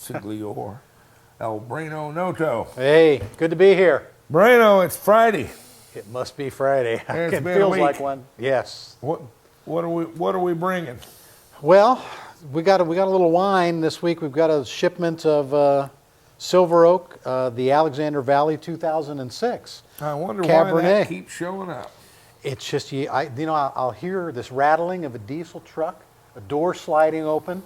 Consigliore, El Breno Noto. Hey, good to be here. Breno, it's Friday. It must be Friday. It's It been a feels week. like one. Yes. What are we bringing? Well, we got a little wine this week. We've got a shipment of Silver Oak, the Alexander Valley 2006. I wonder why Cabernet. that keeps showing up. It's just I'll hear this rattling of a diesel truck, a door sliding open,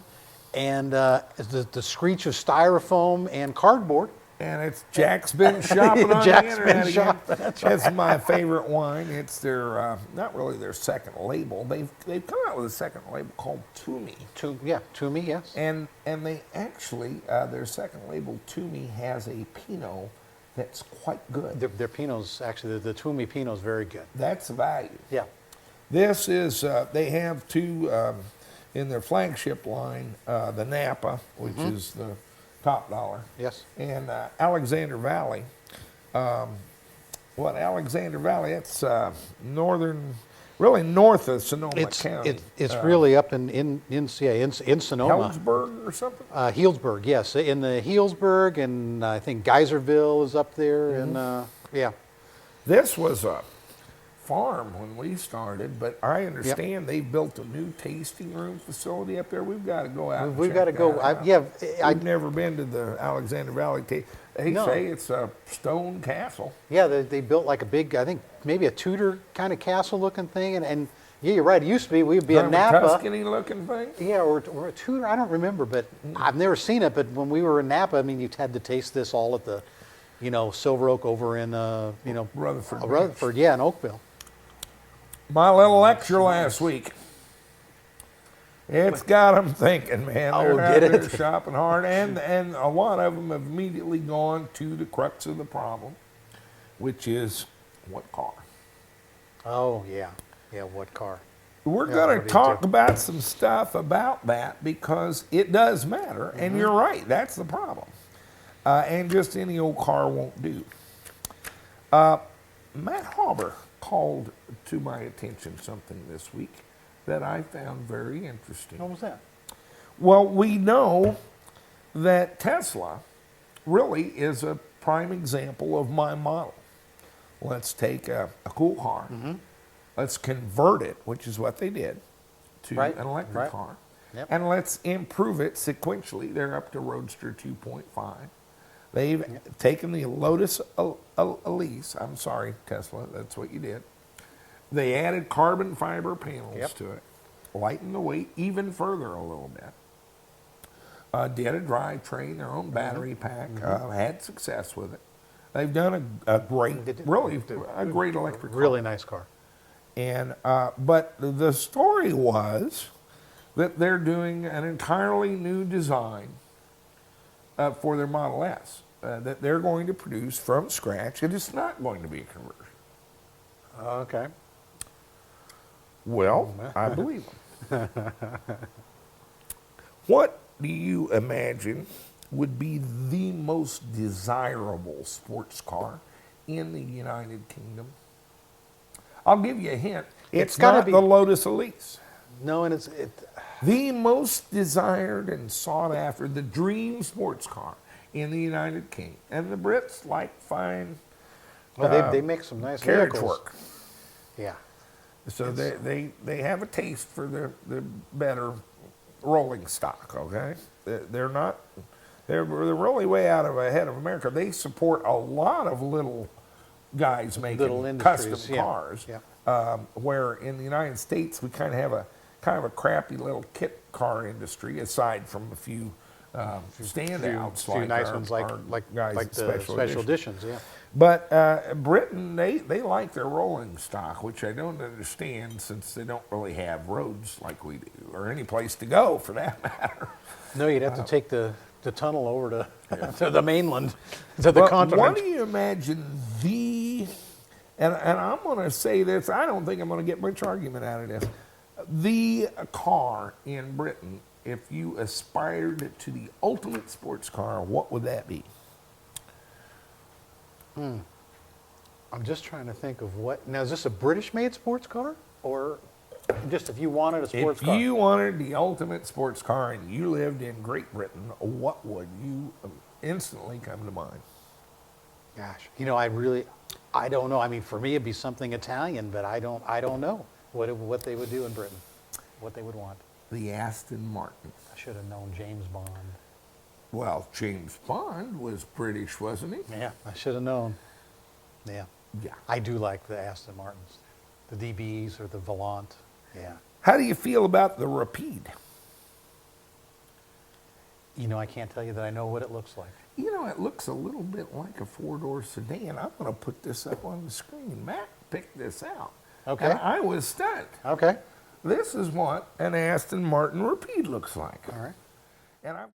and the screech of styrofoam and cardboard. And it's Jack's been shopping on Jack's the been internet again. shopping, that's right. It's my favorite wine. It's their not really their second label. They've come out with a second label called Toomey. Toomey, yes. And they actually their second label Toomey has a Pinot that's quite good. Their Pinot's actually the Toomey Pinot's very good. That's the value. Yeah. This is they have two in their flagship line, the Napa, which is the top dollar. Yes. And Alexander Valley. Alexander Valley? It's really north of Sonoma County. It's really up in Sonoma. Healdsburg or something? Healdsburg, yes. In the Healdsburg, and I think Geyserville is up there, and yeah. This was a farm when we started, but I understand they built a new tasting room facility up there. We've got to go out. We've got to go. I've never been to the Alexander Valley. They No. say it's a stone castle. Yeah, they built like a big, I think maybe a Tudor kind of castle looking thing, and yeah, you're right. It used to be we'd be a Kind of Napa. Tuscany looking thing. Yeah, or a Tudor. I don't remember, but I've never seen it. But when we were in Napa, I mean, you had to taste this all at the, Silver Oak over in, Rutherford. Rutherford, yeah, in Oakville. My little lecture last week. It's got them thinking, man. Oh, They're out did there it? shopping hard, and a lot of them have immediately gone to the crux of the problem, which is what car. Oh yeah, what car? We're Yeah, going what to do you talk do? about some stuff about that because it does matter, and you're right. That's the problem. And just any old car won't do. Matt Hauber called to my attention something this week that I found very interesting. What was that? Well, we know that Tesla really is a prime example of my model. Let's take a cool car. Let's convert it, which is what they did, to Right, an electric right. car. Yep. And let's improve it sequentially. They're up to Roadster 2.5. They've taken the Lotus Elise. I'm sorry, Tesla, that's what you did. They added carbon fiber panels to it, lightened the weight even further a little bit. Did a drivetrain, their own battery pack, had success with it. They've done a great, really a great electric car. Really nice car. And but the story was that they're doing an entirely new design for their Model S that they're going to produce from scratch, and it's not going to be a conversion. Okay. Well, I believe them. What do you imagine would be the most desirable sports car in the United Kingdom? I'll give you a hint. It's gotta not be- the Lotus Elise. No, and The most desired and sought after, the dream sports car in the United Kingdom. And the Brits like fine they make some nice carriage vehicles. work. Yeah. So they have a taste for the better rolling stock, okay? They're really way ahead of America. They support a lot of little guys making Little industries, custom yeah. cars, Yeah. where in the United States we kind of have a crappy little kit car industry aside from a few standouts, few like nice our- ones our guys like at the special editions, yeah. But Britain, they like their rolling stock, which I don't understand since they don't really have roads like we do, or any place to go for that matter. No, you'd have to take the tunnel over to to the mainland, to the continent. What do you imagine and I'm going to say this, I don't think I'm going to get much argument out of this, the car in Britain, if you aspired to the ultimate sports car, what would that be? I'm just trying to think of what. Now, is this a British-made sports car, or Just if you wanted a sports If car. you wanted the ultimate sports car and you lived in Great Britain, what would you instantly come to mind? Gosh, I don't know. I mean, for me, it'd be something Italian, but I don't know what they would do in Britain, what they would want. The Aston Martin. I should have known James Bond. Well, James Bond was British, wasn't he? Yeah, I should have known. Yeah. Yeah. I do like the Aston Martins, the DBs or the Volant. Yeah. How do you feel about the Rapide? I can't tell you that I know what it looks like. It looks a little bit like a four-door sedan. I'm going to put this up on the screen. Matt picked this out. Okay. And I was stunned. Okay. This is what an Aston Martin Rapide looks like. All right. And I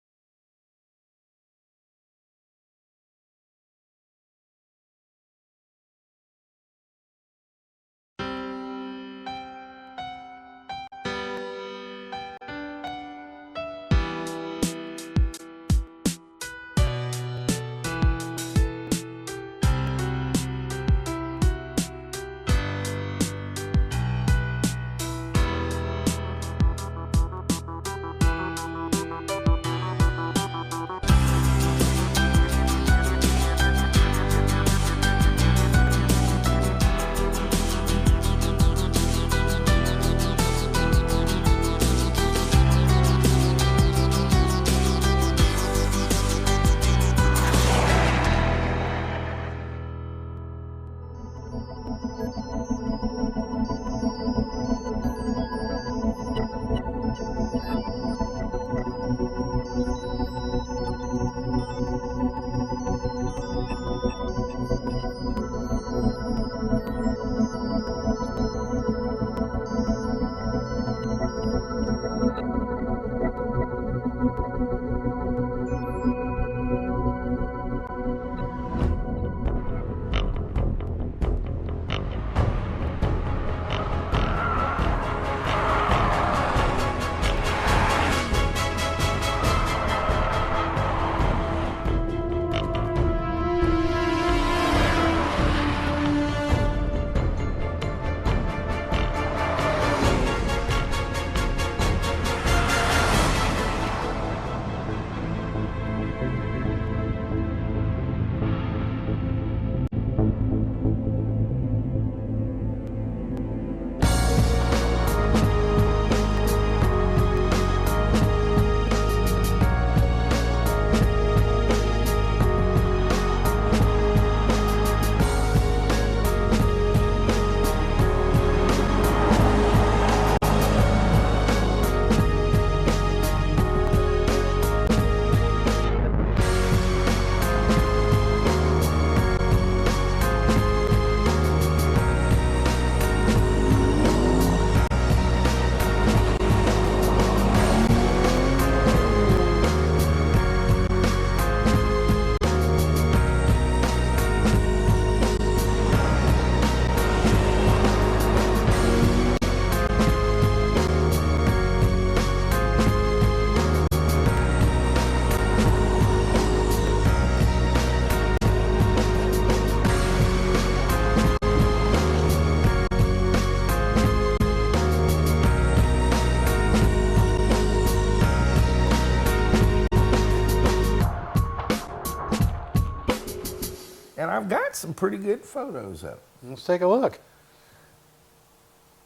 I've got some pretty good photos of it. Let's take a look.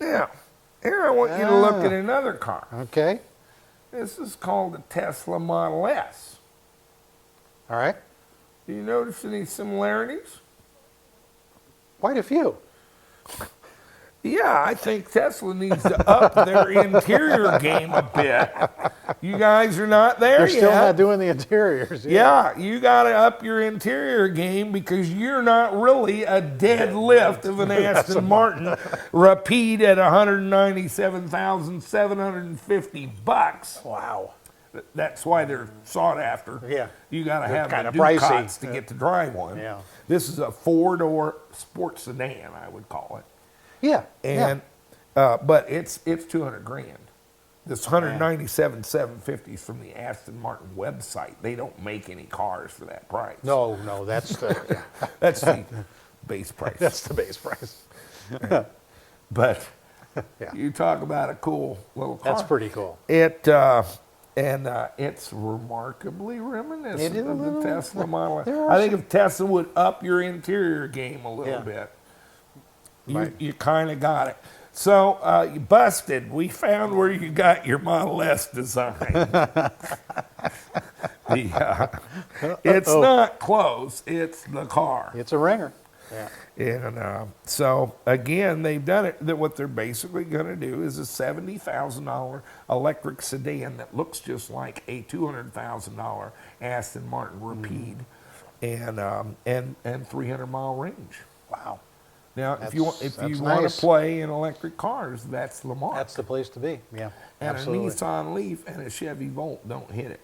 Now, here I want you to look at another car. Okay. This is called the Tesla Model S. All right. Do you notice any similarities? Quite a few. Yeah, I think Tesla needs to up their interior game a bit. You guys are not there You're yet. still not doing the interiors. Yeah, you got to up your interior game because you're not really a dead lift of an Aston Martin Rapide at $197,750. Wow. That's why they're sought after. Yeah. You got to They're have kinda the pricey. Ducats to get to drive one. Yeah. This is a four-door sports sedan, I would call it. Yeah. And but it's $200,000. This 197,750 is from the Aston Martin website. They don't make any cars for that price. No, that's the That's the base price. that's the base price. But Yeah. You talk about a cool little car. That's pretty cool. It's remarkably reminiscent It is a of the little- Tesla Model S. there are I think some- if Tesla would up your interior game a little Yeah. bit, Right. you kind of got it. So you busted. We found where you got your Model S design. It's not close. It's the car. It's a ringer. Yeah. And so again, they've done it. That what they're basically going to do is a $70,000 electric sedan that looks just like a $200,000 Aston Martin Rapide, and 300-mile range. Wow. Now, if you want That's to nice. play in electric cars, that's Lamar. That's the place to be. Yeah. And absolutely. a Nissan Leaf and a Chevy Volt don't hit it.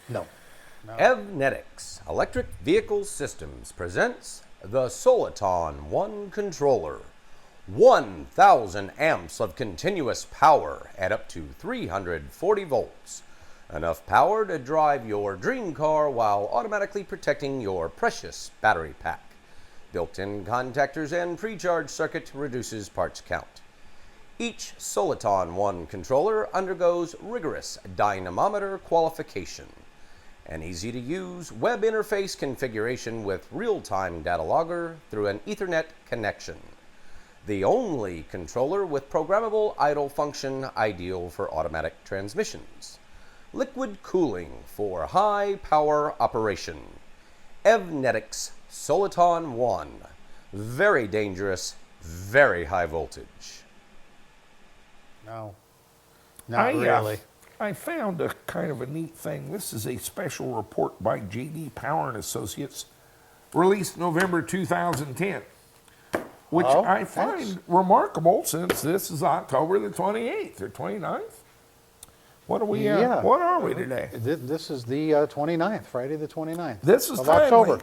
No. EVTV Electric Vehicle Systems presents the Soliton One Controller. 1,000 amps of continuous power at up to 340 volts. Enough power to drive your dream car while automatically protecting your precious battery pack. Built-in contactors and pre-charge circuit reduces parts count. Each Soliton One controller undergoes rigorous dynamometer qualification. An easy-to-use web interface configuration with real-time data logger through an Ethernet connection. The only controller with programmable idle function ideal for automatic transmissions. Liquid cooling for high-power operation. EVTV Soliton One. Very dangerous, very high voltage. No. Not really. I found a kind of a neat thing. This is a special report by J.D. Power and Associates, released November 2010, which Oh, I find remarkable since this is October the 28th or 29th. What are we? Yeah. What are we today? This is the 29th, Friday the 29th. This is of timely October.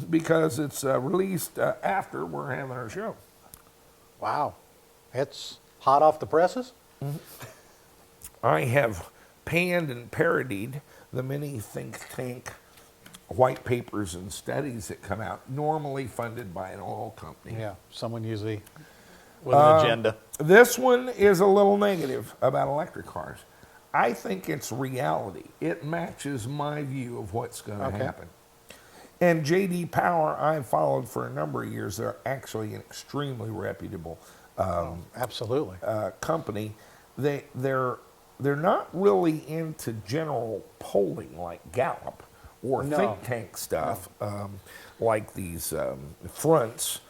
because it's released after we're having our show. Wow. It's hot off the presses? I have panned and parodied the many think tank white papers and studies that come out, normally funded by an oil company. Yeah. Someone usually with an agenda. This one is a little negative about electric cars. I think it's reality. It matches my view of what's going to Okay. happen. And J.D. Power, I've followed for a number of years. They're actually an extremely reputable Absolutely. company. They're not really into general polling like Gallup or No. think tank stuff like these fronts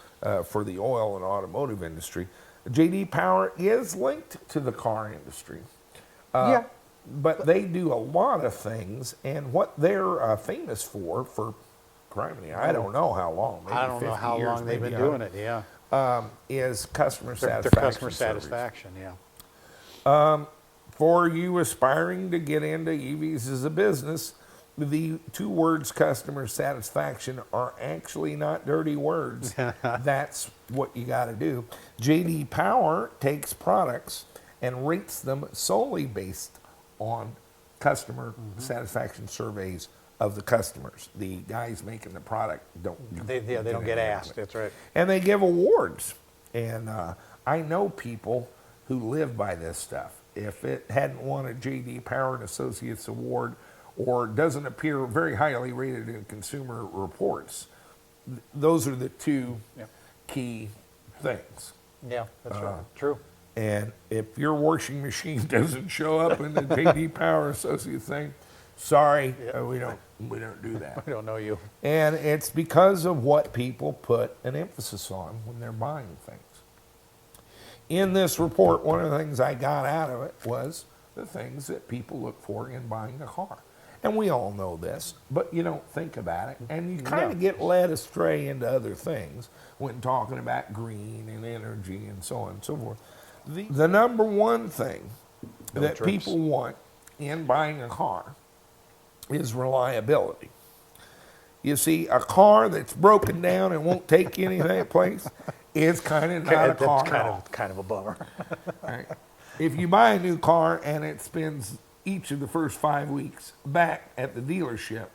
for the oil and automotive industry. J.D. Power is linked to the car industry. Yeah. But they do a lot of things, and what they're famous for criminy, I don't know how long. Maybe I don't know 50 how years, long they've maybe been doing it. Yeah. is customer Their satisfaction. customer surveys. satisfaction. Yeah. For you aspiring to get into EVs as a business, the two words customer satisfaction are actually not dirty words. That's what you got to do. J.D. Power takes products and rates them solely based on customer satisfaction surveys of the customers. The guys making the product don't. They don't get asked. That's right. And they give awards. And I know people who live by this stuff. If it hadn't won a J.D. Power and Associates award or doesn't appear very highly rated in consumer reports, those are the two key things. Yeah, that's right. True. And if your washing machine doesn't show up in the J.D. Power Associates thing, sorry, we don't do that. I don't know you. And it's because of what people put an emphasis on when they're buying things. In this report, one of the things I got out of it was the things that people look for in buying a car. And we all know this, but you don't think about it. And you kind of get led astray into other things when talking about green and energy and so on and so forth. The number one thing that trips. people want in buying a car is reliability. You see, a car that's broken down and won't take you any place is kind of not a car at all. That's kind of a bummer. Right? If you buy a new car and it spends each of the first 5 weeks back at the dealership,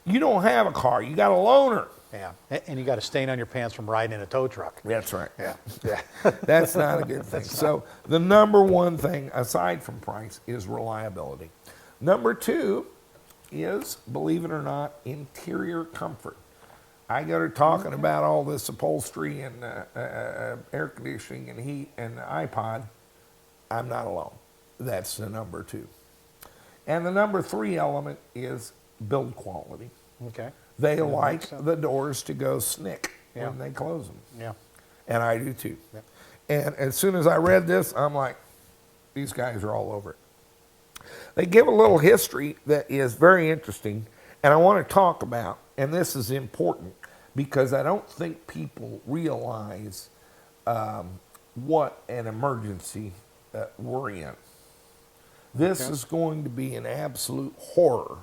you don't have a car. You got a loaner. Yeah. And you got a stain on your pants from riding in a tow truck. That's right. Yeah. Yeah. That's not a good thing. So the number one thing, aside from price, is reliability. Number two is, believe it or not, interior comfort. I got her talking about all this upholstery and air conditioning and heat and iPod. I'm not alone. That's the number two. And the number three element is build quality. Okay. They Yeah, like makes sense. the doors to go snick Yeah. when they close them. Yeah. And I do too. Yeah. And as soon as I read this, I'm like, these guys are all over it. They give a little history that is very interesting, and I want to talk about, and this is important because I don't think people realize what an emergency we're in. This Okay. is going to be an absolute horror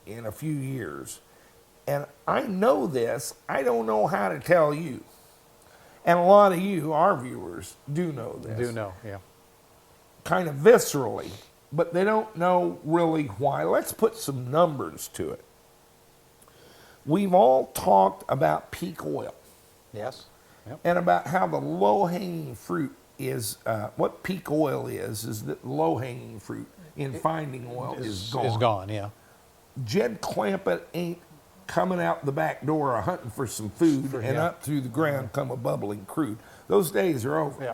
in a few years. And I know this, I don't know how to tell you. And a lot of you, our viewers, do know this. Do know, yeah. Kind of viscerally, but they don't know really why. Let's put some numbers to it. We've all talked about peak oil Yes. Yep. and about how the low-hanging fruit is, what peak oil is that low-hanging fruit in finding oil is gone. Is gone, yeah. Jed Clampett ain't coming out the back door hunting for some food and yeah. up through the ground come a bubbling crude. Those days are over. Yeah.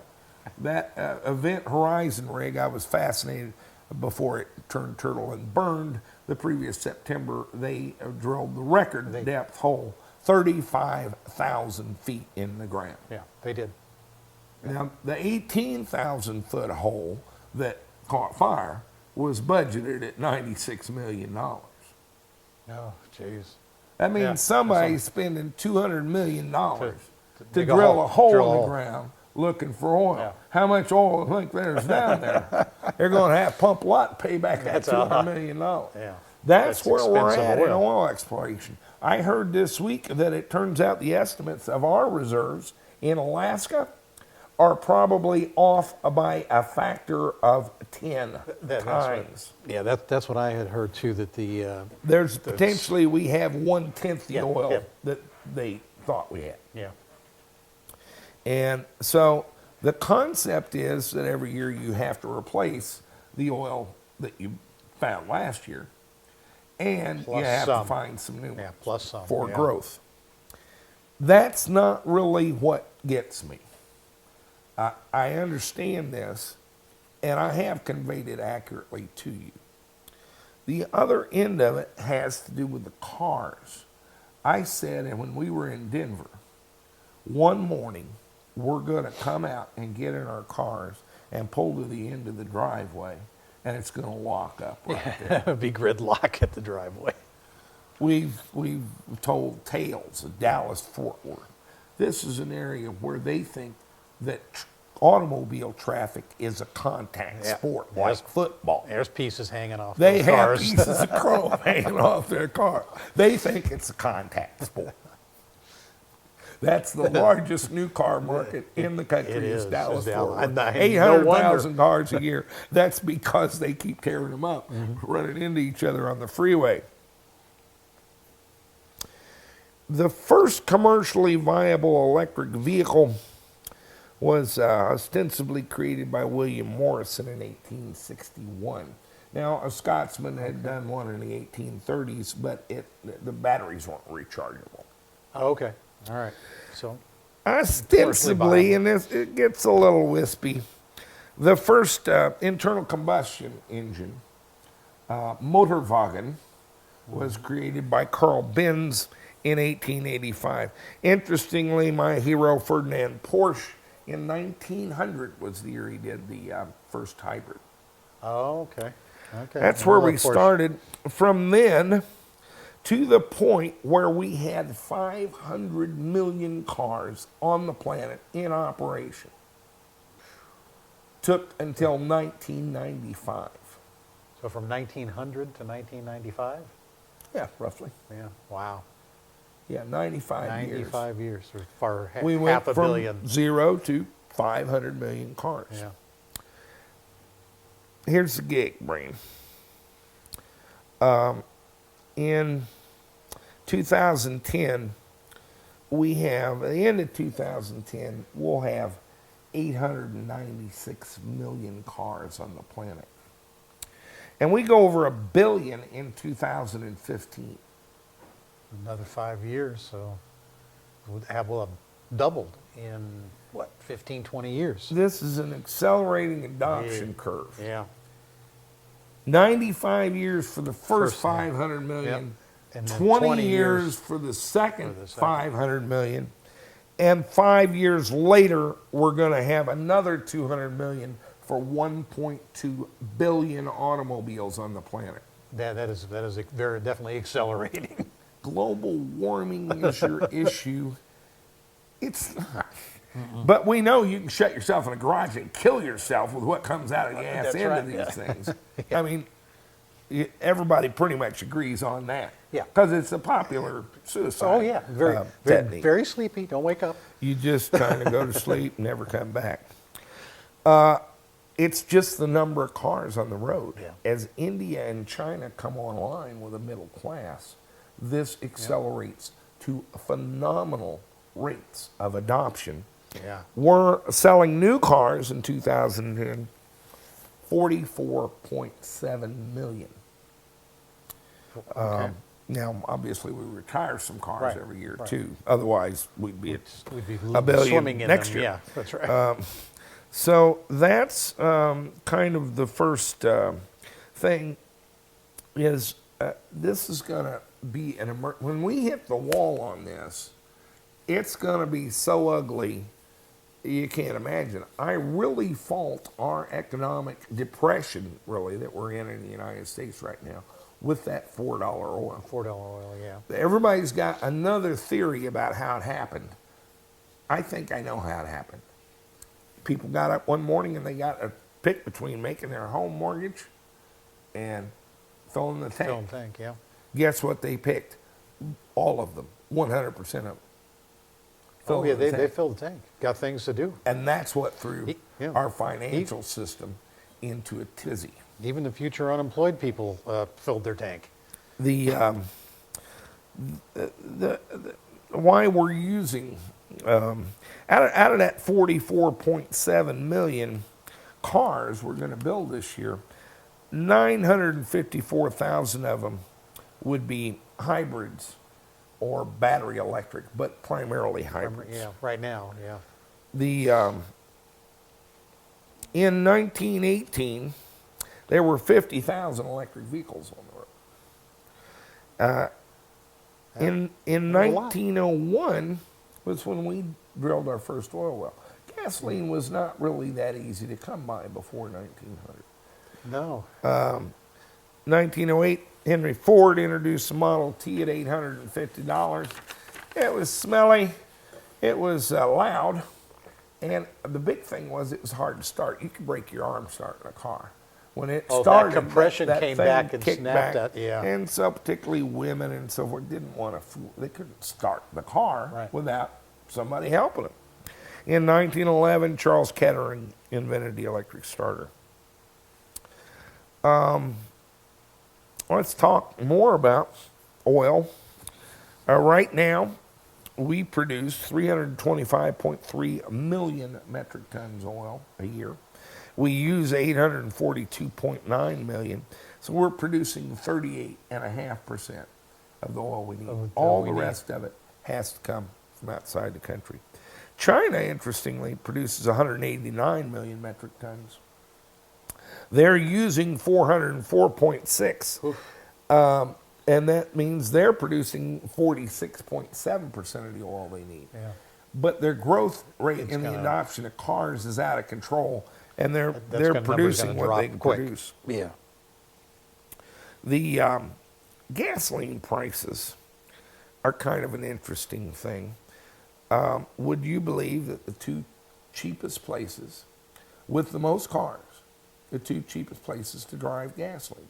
That Event Horizon rig, I was fascinated before it turned turtle and burned. The previous September, they drilled the record depth hole, 35,000 feet in the ground. Yeah, they did. Now, the 18,000 foot hole that caught fire was budgeted at $96 million. Oh, jeez. That means Yeah, somebody's spending $200 million to dig a drill hole. a hole Drill a in the hole. ground looking for oil. Yeah. How much oil do you think there's down there? They're going to have to pump a lot to pay back that That's a $200 lot. million. Yeah. That's That's where we're expensive at in oil. oil exploration. I heard this week that it turns out the estimates of our reserves in Alaska are probably off by a factor of 10 That's times. Yeah, that's what I had heard too, that the, There's potentially we have 1/10 the Yeah, oil yeah. that they thought we had. yeah. And so the concept is that every year you have to replace the oil that you found last year, and Plus you have some. to find some new Yeah, ones plus some, for yeah. growth. That's not really what gets me. I understand this, and I have conveyed it accurately to you. The other end of it has to do with the cars. I said, and when we were in Denver, one morning, we're going to come out and get in our cars and pull to the end of the driveway, and it's going to lock up right there. It would be gridlock at the driveway. We've told tales of Dallas, Fort Worth. This is an area where they think that automobile traffic is a contact Yeah. sport, Yeah, like there's- football. There's pieces hanging off They those have cars. pieces of chrome hanging off their car. They think it's a contact sport. That's the largest new car market in the country. It is is. Dallas, It's Fort Worth. Dallas. No 800,000 cars a year. That's because they keep tearing them up, Mm-hmm. running into each other on the freeway. The first commercially viable electric vehicle was ostensibly created by William Morrison in 1861. Now, a Scotsman had done one in the 1830s, but the batteries weren't rechargeable. Oh, okay. All right. So, Ostensibly, and this, it gets a little wispy, the first internal combustion engine, Motorwagen, was created by Carl Benz in 1885. Interestingly, my hero Ferdinand Porsche in 1900 was the year he did the first hybrid. oh, okay. Okay. That's I where love we Porsche. started. From then to the point where we had 500 million cars on the planet in operation. Took until 1995. So from 1900 to 1995? Yeah, roughly. Yeah. Wow. Yeah, 95 years. 95 years. Or far, We went half a from billion. 0 to 500 million cars. Yeah. Here's the gig, Brain. In 2010, we have, at the end of 2010, we'll have 896 million cars on the planet. And we go over 1 billion in 2015. Another 5 years, so we'll have doubled in, what, 15, 20 years. This is an accelerating adoption curve. Yeah. 95 years for the first First, 500 million, Yep. And then 20 years for the second for the second. 500 million, and 5 years later, we're going to have another 200 million for 1.2 billion automobiles on the planet. That is very definitely accelerating. Global warming is your issue. It's not. But we know you can shut yourself in a garage and kill yourself with what comes out of the ass That's end right, of these yeah. things. I mean, everybody pretty much agrees on that. Yeah. Because it's a popular suicide Oh yeah, very, technique. very sleepy. Don't wake up. You just kind of go to sleep and never come back. It's just the number of cars on the road. Yeah. As India and China come online with a middle class, this accelerates to phenomenal rates of adoption. Yeah. We're selling new cars in 2010, 44.7 million. Okay. Now, obviously, we retire some cars Right, every year, right. too. Otherwise, we'd be at We'd be a billion swimming in next them. year. Yeah, that's right. So that's kind of the first thing is this is going to be when we hit the wall on this, it's going to be so ugly you can't imagine. I really fault our economic depression, really, that we're in the United States right now with that $4 oil. $4 oil, yeah. Everybody's got another theory about how it happened. I think I know how it happened. People got up one morning and they got a pick between making their home mortgage and filling the tank. Film tank, yeah. Guess what they picked? All of them, 100% of them. Oh yeah, Filling the they tank. filled the tank. Got things to do. And that's what threw Yeah. our financial system into a tizzy. Even the future unemployed people filled their tank. The why we're using out of that 44.7 million cars we're going to build this year, 954,000 of them would be hybrids or battery electric, but primarily hybrids. Yeah, right now, yeah. The in 1918, there were 50,000 electric vehicles on the road. In that's a lot. 1901 was when we drilled our first oil well. Gasoline was not really that easy to come by before 1900. No. 1908, Henry Ford introduced the Model T at $850. It was smelly, it was loud, and the big thing was it was hard to start. You could break your arm starting a car. When it started, that compression came thing back and kicked snapped back, it, yeah. And so particularly women and so forth didn't want to, they couldn't start the car Right. without somebody helping them. In 1911, Charles Kettering invented the electric starter. Let's talk more about oil. Right now, we produce 325.3 million metric tons of oil a year. We use 842.9 million, so we're producing 38.5% of the oil we need. All the rest of it has to come from outside the country. China, interestingly, produces 189 million metric tons. They're using 404.6, and that means they're producing 46.7% of the oil they need. Yeah. But their growth rate It's in the gonna- adoption of cars is out of control, and they're number's producing gonna what drop they can quick. produce. Yeah. The gasoline prices are kind of an interesting thing. Would you believe that the two cheapest places with the most cars, the two cheapest places to drive gasoline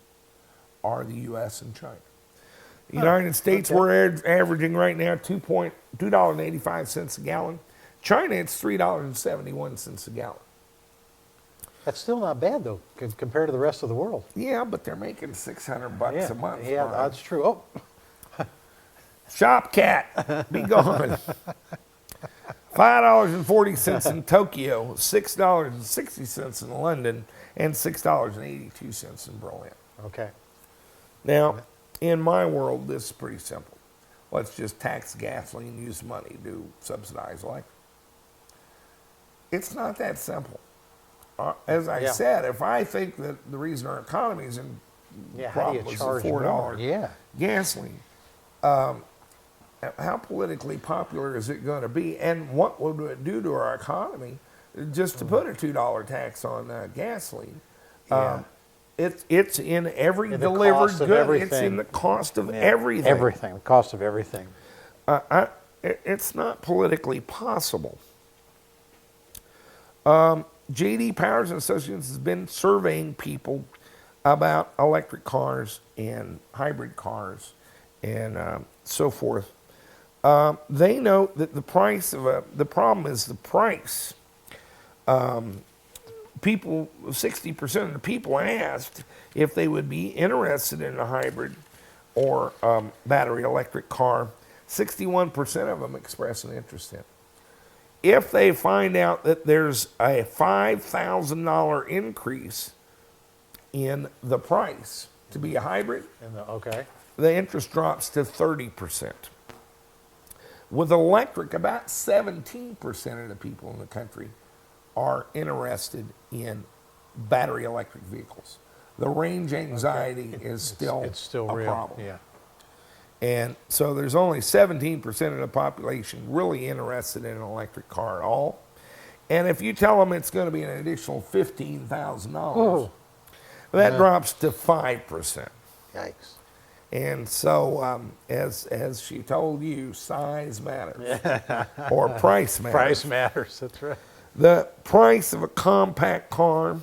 are the U.S. and China? The United States, okay. we're averaging right now $2.85 a gallon. China, it's $3.71 a gallon. That's still not bad though, compared to the rest of the world. Yeah, but they're making $600 Yeah, a month. yeah, Brian. that's true. Oh, Shop cat, be gone. $5.40 in Tokyo, $6.60 in London, and $6.82 in Berlin. Okay. Now, in my world, this is pretty simple. Let's just tax gasoline, use money to subsidize electric. It's not that simple. As I said, if I think that the reason our economy is in How do you problem is charge the $4 more? Yeah. gasoline, how politically popular is it going to be, and what will it do to our economy just to put a $2 tax on gasoline? Yeah. It's in every In the delivered cost of good. everything. It's in the cost of everything. Everything. The cost of everything. It's not politically possible. J.D. Powers and Associates has been surveying people about electric cars and hybrid cars and so forth. They note that the problem is the price. 60% of the people asked if they would be interested in a hybrid or battery electric car. 61% of them express an interest in it. If they find out that there's a $5,000 increase in the price to be a hybrid, Okay. the interest drops to 30%. With electric, about 17% of the people in the country are interested in battery electric vehicles. The range anxiety is still, It's still a real. problem. Yeah. And so there's only 17% of the population really interested in an electric car at all. And if you tell them it's going to be an additional $15,000, that drops to 5%. Yikes. And so, as she told you, size matters, or price matters. Price matters. That's right. The price of a compact car,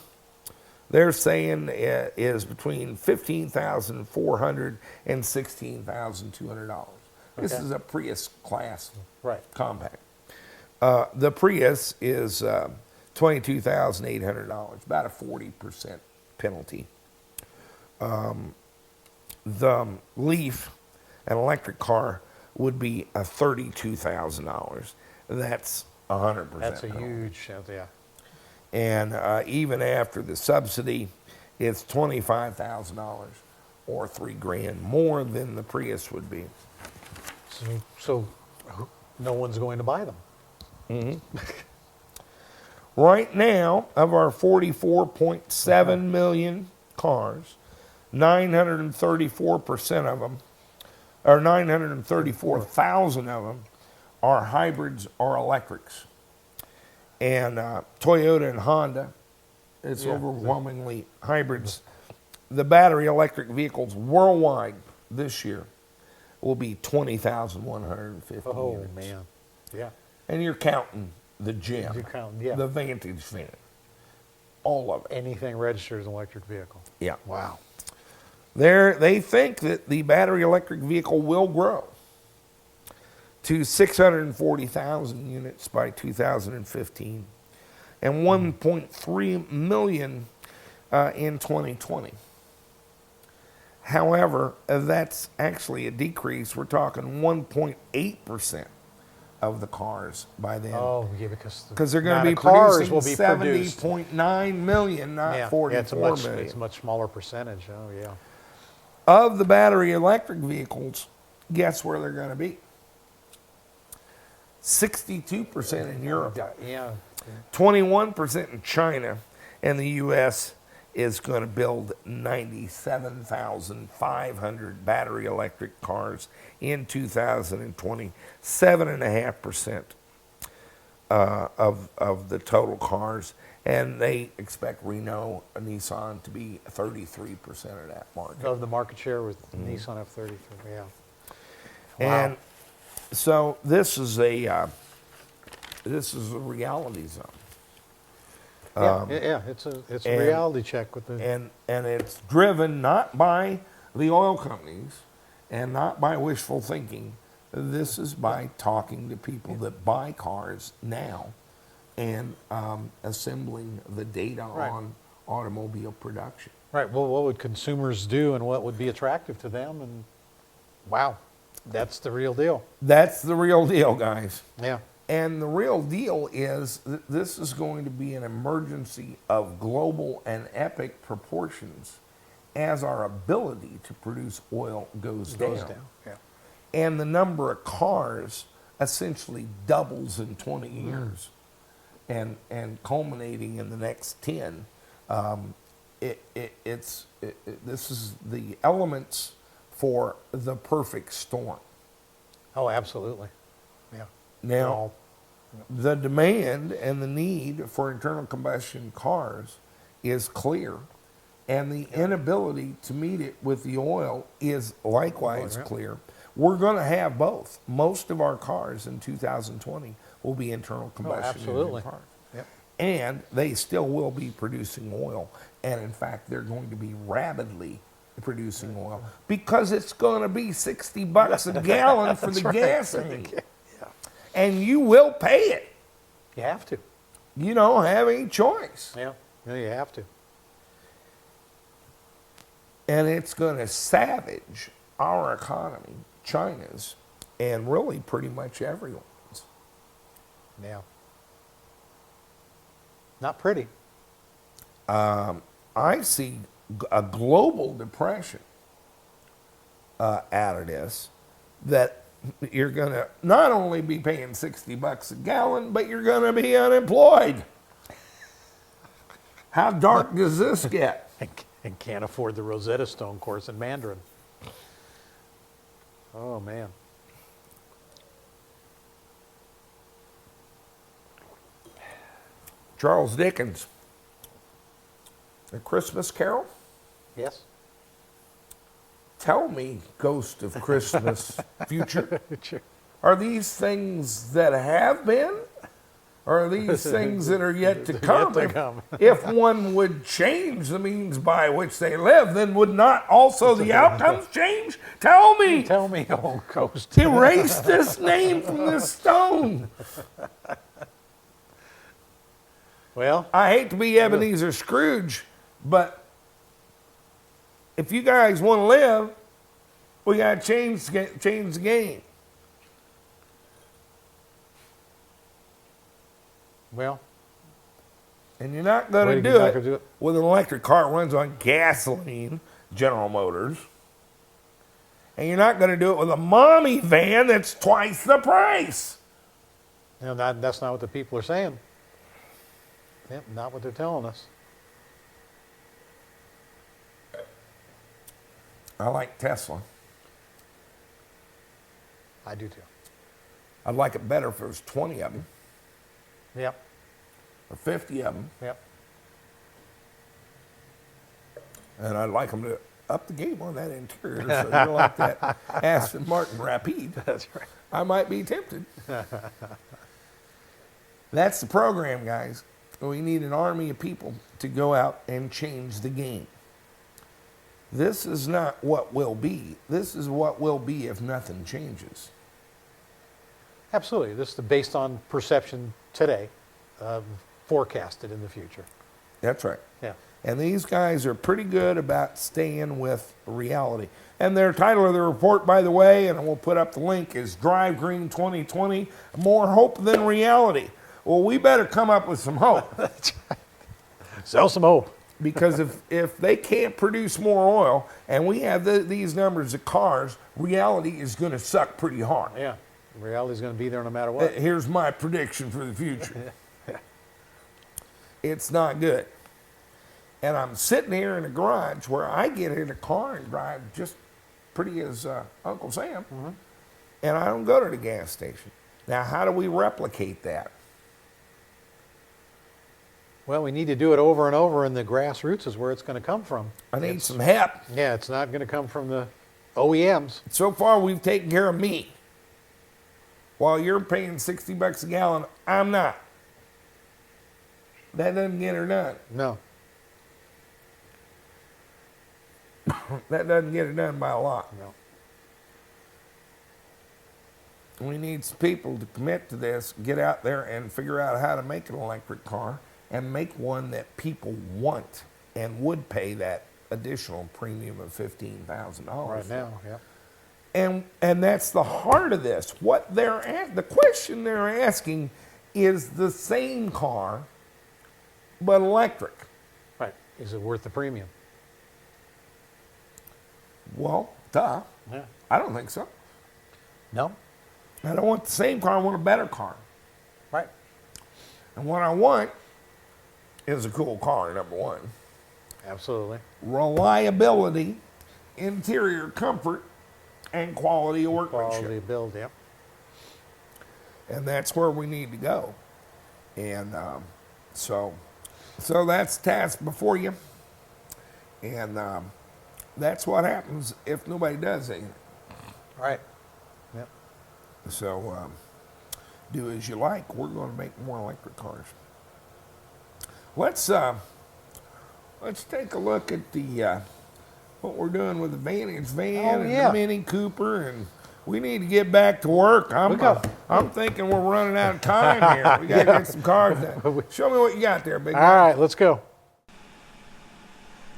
they're saying, is between $15,400 and $16,200. This is a Prius class compact. The Prius is $22,800, about a 40% penalty. The Leaf, an electric car, would be a $32,000. That's 100%. That's a penalty. huge, yeah. And even after the subsidy, it's $25,000 or $3,000 more than the Prius would be. So no one's going to buy them. Right now, of our 44.7 million cars, 934% of them, or 934,000 of them, are hybrids or electrics. And Toyota and Honda, it's overwhelmingly hybrids. The battery electric vehicles worldwide this year will be 20,150 Oh, units. man. Yeah. And you're counting the Gem, You're counting, yeah. the Vantage van, all of it. Anything registered as an electric vehicle. Yeah. Wow. They think that the battery electric vehicle will grow to 640,000 units by 2015 and 1.3 million in 2020. However, that's actually a decrease. We're talking 1.8% of the cars by then. Oh, yeah, because Because they're going to be cars will producing be produced. 70.9 million, not 44 million. It's a much smaller percentage. Oh, yeah. Of the battery electric vehicles, guess where they're going to be? 62% in Europe, Yeah. 21% in China, and the U.S. is going to build 97,500 battery electric cars in 2020, 7.5% of the total cars, and they expect Renault and Nissan to be 33% of that market. Of the market share with Nissan F33. Yeah. And so this is a reality zone. It's a reality check with the. And it's driven not by the oil companies and not by wishful thinking. This is by talking to people that buy cars now and assembling the data on automobile production. Right. Well, what would consumers do, and what would be attractive to them? And wow. That's the real deal. That's the real deal, guys. Yeah. And the real deal is that this is going to be an emergency of global and epic proportions as our ability to produce oil goes down. Yeah. And the number of cars essentially doubles in 20 years and culminating in the next 10. This is the elements for the perfect storm. Oh, absolutely. Yeah. Now, the demand and the need for internal combustion cars is clear, and the inability to meet it with the oil is likewise clear. We're going to have both. Most of our cars in 2020 will be internal combustion engine cars. Yep. And they still will be producing oil. And in fact, they're going to be rapidly producing oil because it's going to be $60 a gallon for the gasoline. Yeah. And you will pay it. You have to. You don't have any choice. Yeah. No, you have to. And it's going to savage our economy, China's, and really pretty much everyone's. Yeah. Not pretty. I see a global depression out of this, that you're going to not only be paying $60 a gallon, but you're going to be unemployed. How dark does this get? And can't afford the Rosetta Stone course in Mandarin. Oh, man. Charles Dickens, A Christmas Carol? Yes? Tell me, ghost of Christmas future, Sure. are these things that have been? Or are these things that are yet to come? Yet to come. If one would change the means by which they live, then would not also the outcomes change? Tell me. Tell me, old ghost. Erase this name from this stone. Well, I hate to be Ebenezer Scrooge, but if you guys want to live, we got to change the game. well, And you're not going to You're do not it gonna do it. with an electric car that runs on gasoline, General Motors. And you're not going to do it with a mommy van that's twice the price. you know, that's not what the people are saying. Yep, not what they're telling us. I like Tesla. I do too. I'd like it better if there was 20 of them Yep, or 50 of them. yep. And I'd like them to up the game on that interior so you're like that Aston Martin Rapide. That's right. I might be tempted. That's the program, guys. We need an army of people to go out and change the game. This is not what will be. This is what will be if nothing changes. Absolutely. This is based on perception today, forecasted in the future. That's right. Yeah. And these guys are pretty good about staying with reality. And their title of the report, by the way, and we'll put up the link, is Drive Green 2020, More Hope Than Reality. Well, we better come up with some hope. That's right. Sell some hope. Because if they can't produce more oil and we have these numbers of cars, reality is going to suck pretty hard. Yeah. Reality's going to be there no matter what. Here's my prediction for the future. It's not good. And I'm sitting here in a garage where I get in a car and drive just pretty as Uncle Sam, and I don't go to the gas station. Now, how do we replicate that? Well, we need to do it over and over, and the grassroots is where it's going to come from. I need some help. Yeah, it's not going to come from the OEMs. So far, we've taken care of me. While you're paying $60 a gallon, I'm not. That doesn't get her done. No. That doesn't get it done by a lot. No. We need some people to commit to this, get out there and figure out how to make an electric car and make one that people want and would pay that additional premium of $15,000. Right now, yeah. And that's the heart of this. The question they're asking is the same car, but electric. Right. Is it worth the premium? Well, duh. Yeah. I don't think so. No? I don't want the same car. I want a better car. Right. And what I want is a cool car, number one. Absolutely. Reliability, interior comfort, and quality of workmanship. Quality build, yep. And that's where we need to go. And so that's the task before you. And that's what happens if nobody does anything. Right. Yep. So do as you like. We're going to make more electric cars. Let's take a look at the what we're doing with the Vantage van and the Mini Cooper, and we need to get back to work. I'm thinking we're running out of time here. We got to get some cars done. Show me what you got there, big guy. All right, let's go.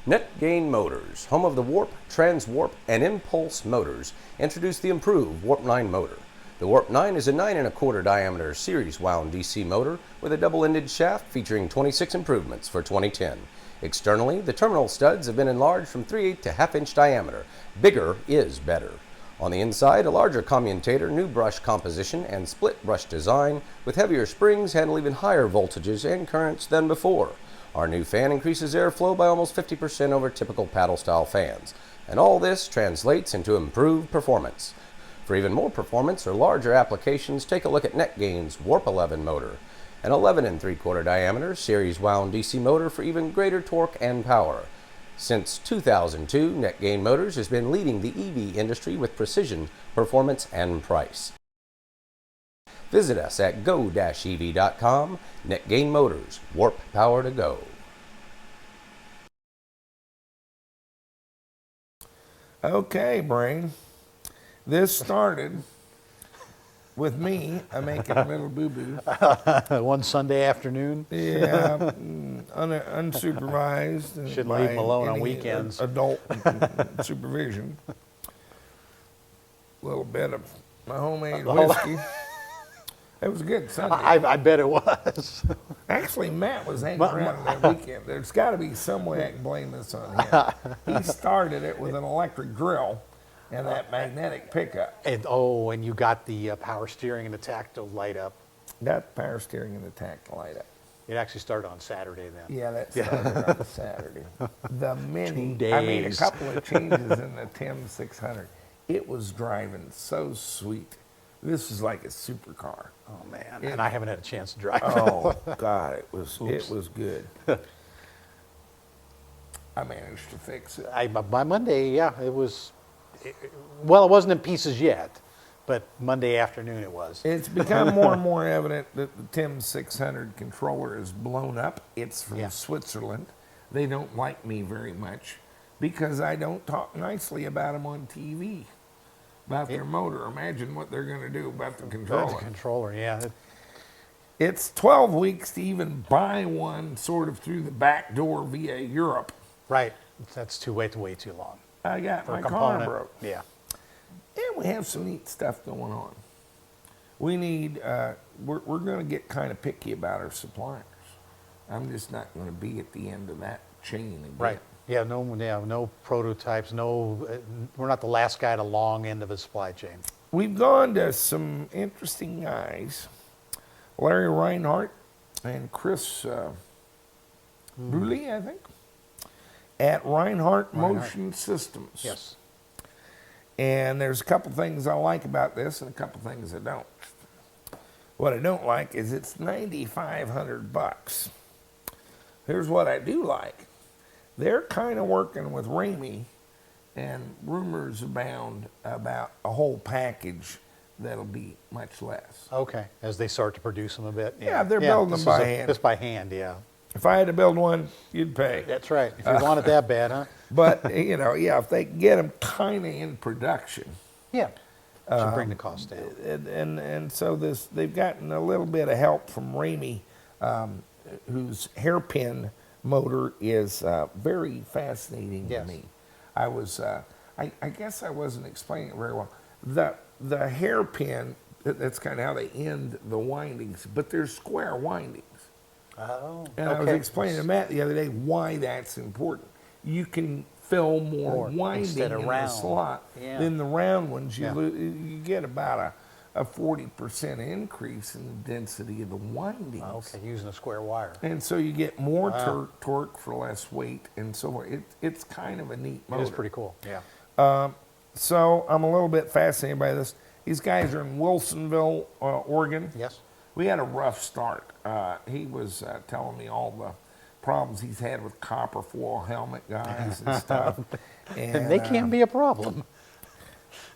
NetGain Motors, home of the Warp, Transwarp, and Impulse motors, introduced the improved Warp 9 motor. The Warp 9 is a 9 1/4 diameter series wound DC motor with a double-ended shaft featuring 26 improvements for 2010. Externally, the terminal studs have been enlarged from 3/8 to 1/2 inch diameter. Bigger is better. On the inside, a larger commutator, new brush composition, and split brush design with heavier springs handle even higher voltages and currents than before. Our new fan increases airflow by almost 50% over typical paddle-style fans. And all this translates into improved performance. For even more performance or larger applications, take a look at NetGain's Warp 11 motor, an 11 3/4 diameter series wound DC motor for even greater torque and power. Since 2002, NetGain Motors has been leading the EV industry with precision, performance, and price. Visit us at go-ev.com. NetGain Motors, warp power to go. Okay, Brain. This started with me making a little boo-boo. One Sunday afternoon. Yeah, unsupervised. and Shouldn't by leave 'em alone on any weekends. Adult supervision. A little bit of my homemade whiskey. It was a good Sunday. I bet it was. Actually, Matt was hanging around that weekend. There's got to be some way I can blame this on him. He started it with an electric grill and that magnetic pickup. And you got the power steering and the tactile light up. Got power steering and the tactile light up. It actually started on Saturday then. Yeah, that started on Saturde. The Mini. 2 I made a days. couple of changes in the Tim 600. It was driving so sweet. This is like a supercar. Oh man, and I haven't had a chance to drive. Oh God, it was good. I managed to fix it. By Monday, yeah, it was. Well, it wasn't in pieces yet, but Monday afternoon it was. It's become more and more evident that the Tim 600 controller is blown up. It's from Switzerland. They don't like me very much because I don't talk nicely about them on TV. About their motor. Imagine what they're going to do about the controller. The controller, yeah. It's 12 weeks to even buy one sort of through the back door via Europe. Right. That's way too long. I got For my a car component. broke. Yeah. And we have some neat stuff going on. We need, we're going to get kind of picky about our suppliers. I'm just not going to be at the end of that chain again. Right. Yeah, no prototypes, we're not the last guy at the long end of the supply chain. We've gone to some interesting guys, Larry Reinhardt and Chris Bruley, I think, at Rinehart Motion Systems. Yes. And there's a couple things I like about this and a couple things I don't. What I don't like is it's $9,500. Here's what I do like. They're kind of working with Ramey, and rumors abound about a whole package that'll be much less. Okay, as they start to produce them a bit. Yeah, they're building them by hand. Just by hand, yeah. If I had to build one, you'd pay. That's right. If you want it that bad, huh? But, if they can get them kind of in production. Yeah. Should bring the cost down. And so they've gotten a little bit of help from Ramey, whose hairpin motor is very fascinating to me. I guess I wasn't explaining it very well. the hairpin, that's kind of how they end the windings, but there's square windings. Oh, And I was explaining to Matt the other day why that's important. You can fill more winding instead of in the round. slot Yeah. than the round ones. Yeah. You get about a 40% increase in the density of the windings. Okay, using a square wire. And so you get more torque for less weight and so on. It's kind of a neat motor. It is pretty cool. Yeah. So I'm a little bit fascinated by this. These guys are in Wilsonville, Oregon. Yes. We had a rough start. He was telling me all the problems he's had with copper foil helmet guys and stuff. And they can be a problem.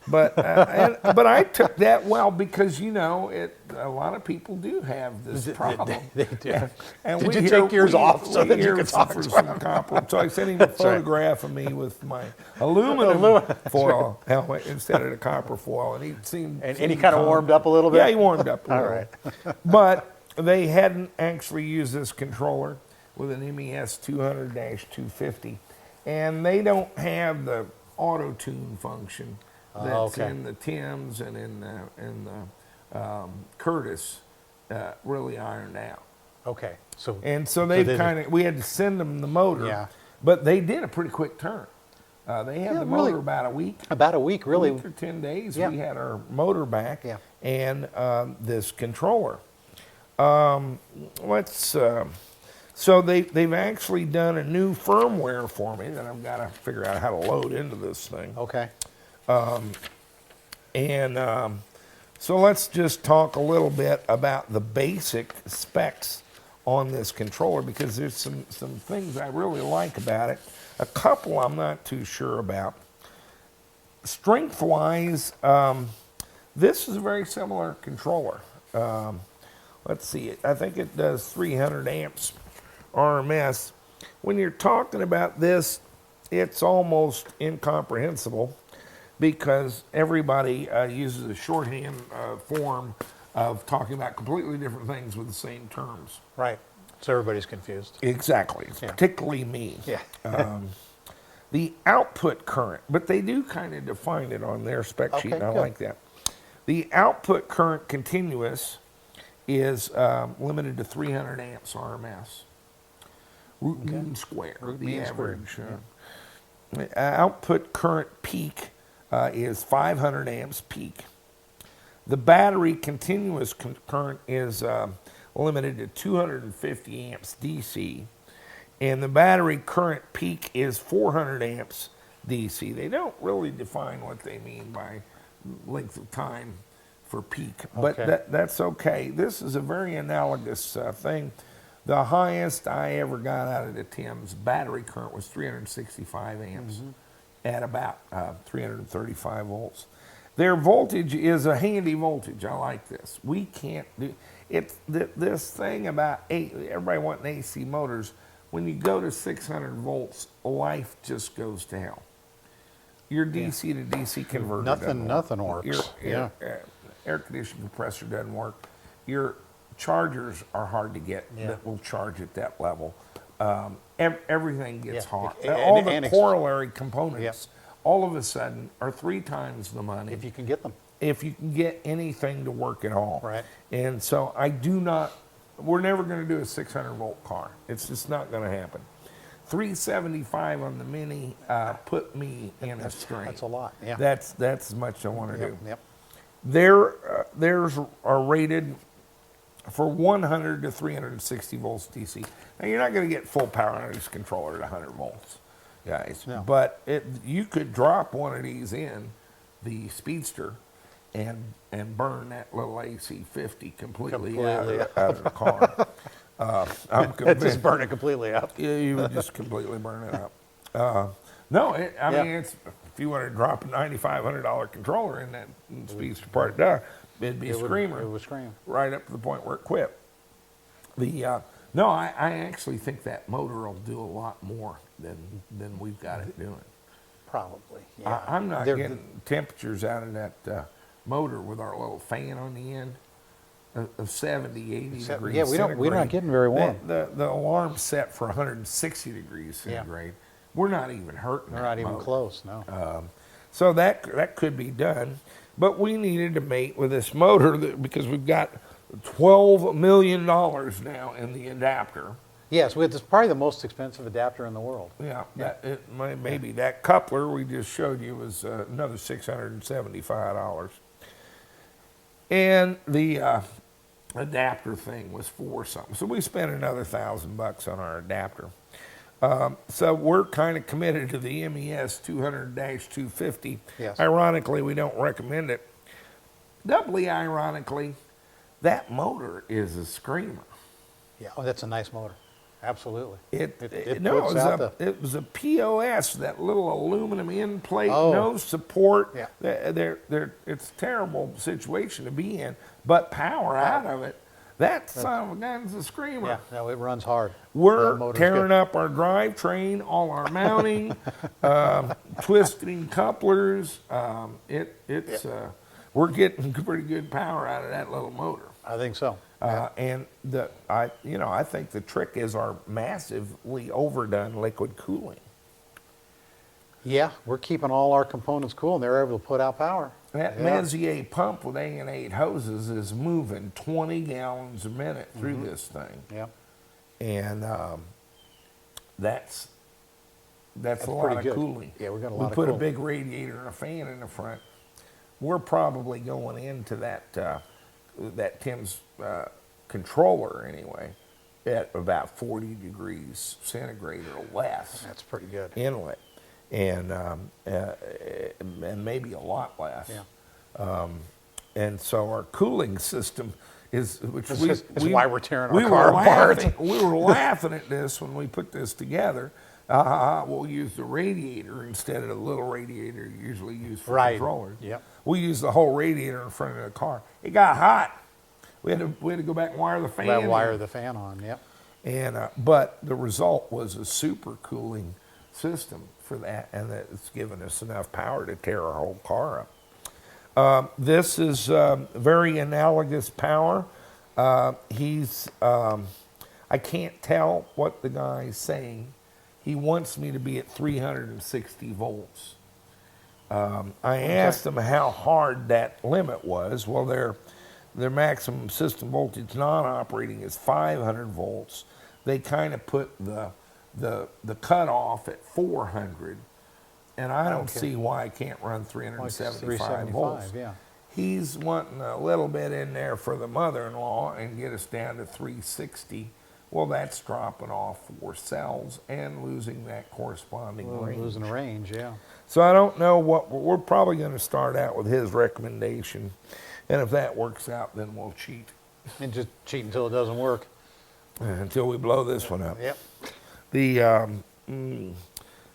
But I took that well because a lot of people do have this problem. They do. Yeah. And Did we you hear- take yours we- off so we that you hear could talk suffer to some copper? So I sent him a photograph of me with my aluminum foil helmet instead of the copper foil, and he seemed And he kind of warmed up a little bit? Yeah, he warmed up a All little. right. But they hadn't actually used this controller with an MES 200-250, and they don't have the auto tune function that's okay. in the Timbs and in the Curtis really ironed out. Okay. So And so they've they- we had to send them the motor, Yeah. but they did a pretty quick turn. They had the really. motor about a week. about a week, really. Week or 10 days, Yeah. we had our motor back Yeah. and this controller. So they've actually done a new firmware for me that I've got to figure out how to load into this thing. Okay. So let's just talk a little bit about the basic specs on this controller because there's some things I really like about it. A couple I'm not too sure about. Strength-wise, this is a very similar controller. Let's see, I think it does 300 amps RMS. When you're talking about this, it's almost incomprehensible because everybody uses a shorthand form of talking about completely different things with the same terms. Right. So everybody's confused. Exactly, particularly me. Yeah. The output current, but they do kind of define it on their spec sheet, Okay, and I good. like that. The output current continuous is limited to 300 amps RMS. Root mean square, Root the mean squared, average. Output current peak is 500 amps peak. The battery continuous current is limited to 250 amps DC. And the battery current peak is 400 amps DC. They don't really define what they mean by length of time for peak, but Okay. that's okay. This is a very analogous thing. The highest I ever got out of the Timbs battery current was 365 amps at about 335 volts. Their voltage is a handy voltage. I like this. We can't do it's this thing about everybody wanting AC motors. When you go to 600 volts, life just goes to hell. Your DC to DC converter Nothing works. Your air conditioning compressor doesn't work. Your chargers are hard to get that will charge at that level. Everything gets hot. All the corollary components, all of a sudden, are 3 times the money. If you can get them. If you can get anything to work at all. Right. And so we're never going to do a 600 volt car. It's just not going to happen. 375 on the Mini put me in a strain. That's a lot. Yeah. That's as much as I want to do. Yep. Theirs are rated for 100 to 360 volts DC. Now you're not going to get full power out of this controller at 100 volts, guys. No. But you could drop one of these in the Speedster and burn that little AC50 completely out of the car. I'm convinced. Just burn it completely up. Yeah, you would just completely burn it up. I mean, if you want to drop a $9,500 controller in that Speedster part, it'd be a screamer. It would scream. Right up to the point where it quit. I actually think that motor will do a lot more than we've got it doing. Probably. Yeah. I'm not getting temperatures out of that motor with our little fan on the end of 70, 80 degrees. Yeah, we're not getting very warm. The alarm's set for 160 degrees centigrade. We're not even hurting. We're not even close. No. So that could be done. But we needed to mate with this motor because we've got $12 million now in the adapter. Yes, it's probably the most expensive adapter in the world. Yeah, maybe that coupler we just showed you was another $675. And the adapter thing was $4 something. So we spent another $1,000 on our adapter. So we're kind of committed to the MES 200-250. Yes. Ironically, we don't recommend it. Doubly ironically, that motor is a screamer. Yeah, oh, that's a nice motor. Absolutely. It puts out it was a POS, that little aluminum end plate, Oh. no support. Yeah. It's a terrible situation to be in, but power out of it, that son of a gun's a screamer. Yeah, no, it runs hard. That We're motor's tearing good. up our drivetrain, all our mounting, twisting couplers. We're getting pretty good power out of that little motor. I think so. And I think the trick is our massively overdone liquid cooling. Yeah, we're keeping all our components cool, and they're able to put out power. That Messier pump with A&8 hoses is moving 20 gallons a minute through this thing. Yeah. And that's a lot pretty of good. cooling. Yeah, we got a lot We of put a cooling. big radiator and a fan in the front. We're probably going into that Tim's controller anyway at about 40 degrees centigrade or less That's pretty good. inlet, and maybe a lot less. Yeah. And so our cooling system is, which That's why we're tearing our car were apart. we were laughing at this when we put this together. We'll use the radiator instead of the little radiator you usually use for Right. controllers. Yep. We use the whole radiator in front of the car. It got hot. We had to go back and wire the fan. That wire in. the fan on, yep. And but the result was a super cooling system for that, and it's given us enough power to tear our whole car up. This is very analogous power. I can't tell what the guy's saying. He wants me to be at 360 volts. I asked him how hard that limit was. Well, their maximum system voltage non-operating is 500 volts. They kind of put the cutoff at 400, and I don't see why I can't run 375 volts. Yeah. He's wanting a little bit in there for the mother-in-law and get us down to 360. Well, that's dropping off 4 cells and losing that corresponding range. Losing range, yeah. So I don't know we're probably going to start out with his recommendation, and if that works out, then we'll cheat And just cheat until it doesn't work. until we blow this one up. Yep.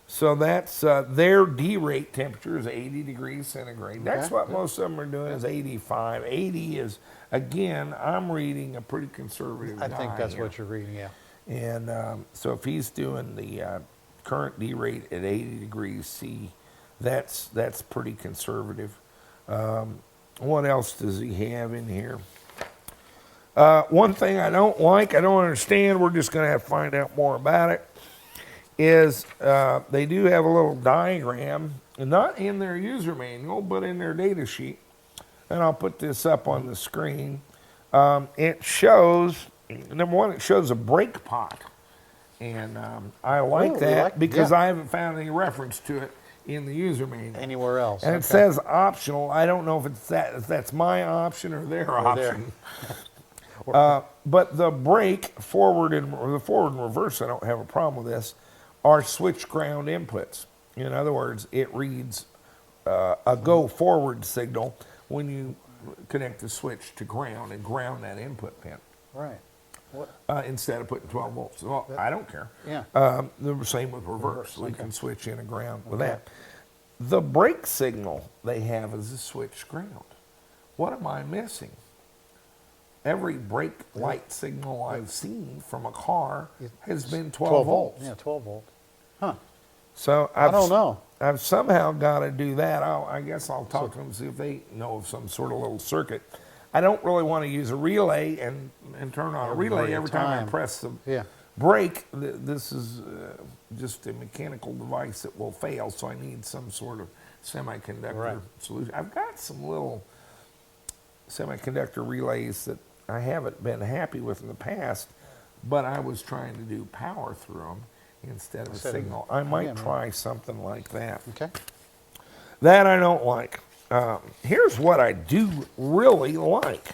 So that's their D-rate temperature is 80 degrees centigrade. That's Okay. what most of them are doing is 85. 80 is, again, I'm reading a pretty conservative I think guy that's here. what you're reading, yeah. And so if he's doing the current D-rate at 80 degrees C, that's pretty conservative. What else does he have in here? One thing I don't like, I don't understand, we're just going to have to find out more about it, is they do have a little diagram, not in their user manual, but in their data sheet. And I'll put this up on the screen. It shows, number one, it shows a brake pot. And I like we that like- because yeah. I haven't found any reference to it in the user manual. Anywhere else. And it okay. says optional. I don't know if that's my option or their Or their. option. But the brake forward and reverse, I don't have a problem with this, are switch ground inputs. In other words, it reads a go forward signal when you connect the switch to ground and ground that input pin. Right. What? Instead of putting 12 volts. Well, I don't care. Yeah. The same with reverse. We okay. can switch in and ground with that. The brake signal they have is a switch ground. What am I missing? Every brake light signal I've seen from a car has been 12 volts. Yeah, 12 volts. Huh. So I don't know. I've somehow got to do that. I guess I'll talk to them and see if they know of some sort of little circuit. I don't really want to use a relay and turn on a relay every time I press the Yeah. brake. This is just a mechanical device that will fail, so I need some sort of semiconductor Right. solution. I've got some little semiconductor relays that I haven't been happy with in the past, but I was trying to do power through them instead of Instead of- signal. I might yeah, try something like that. Okay. That I don't like. Here's what I do really like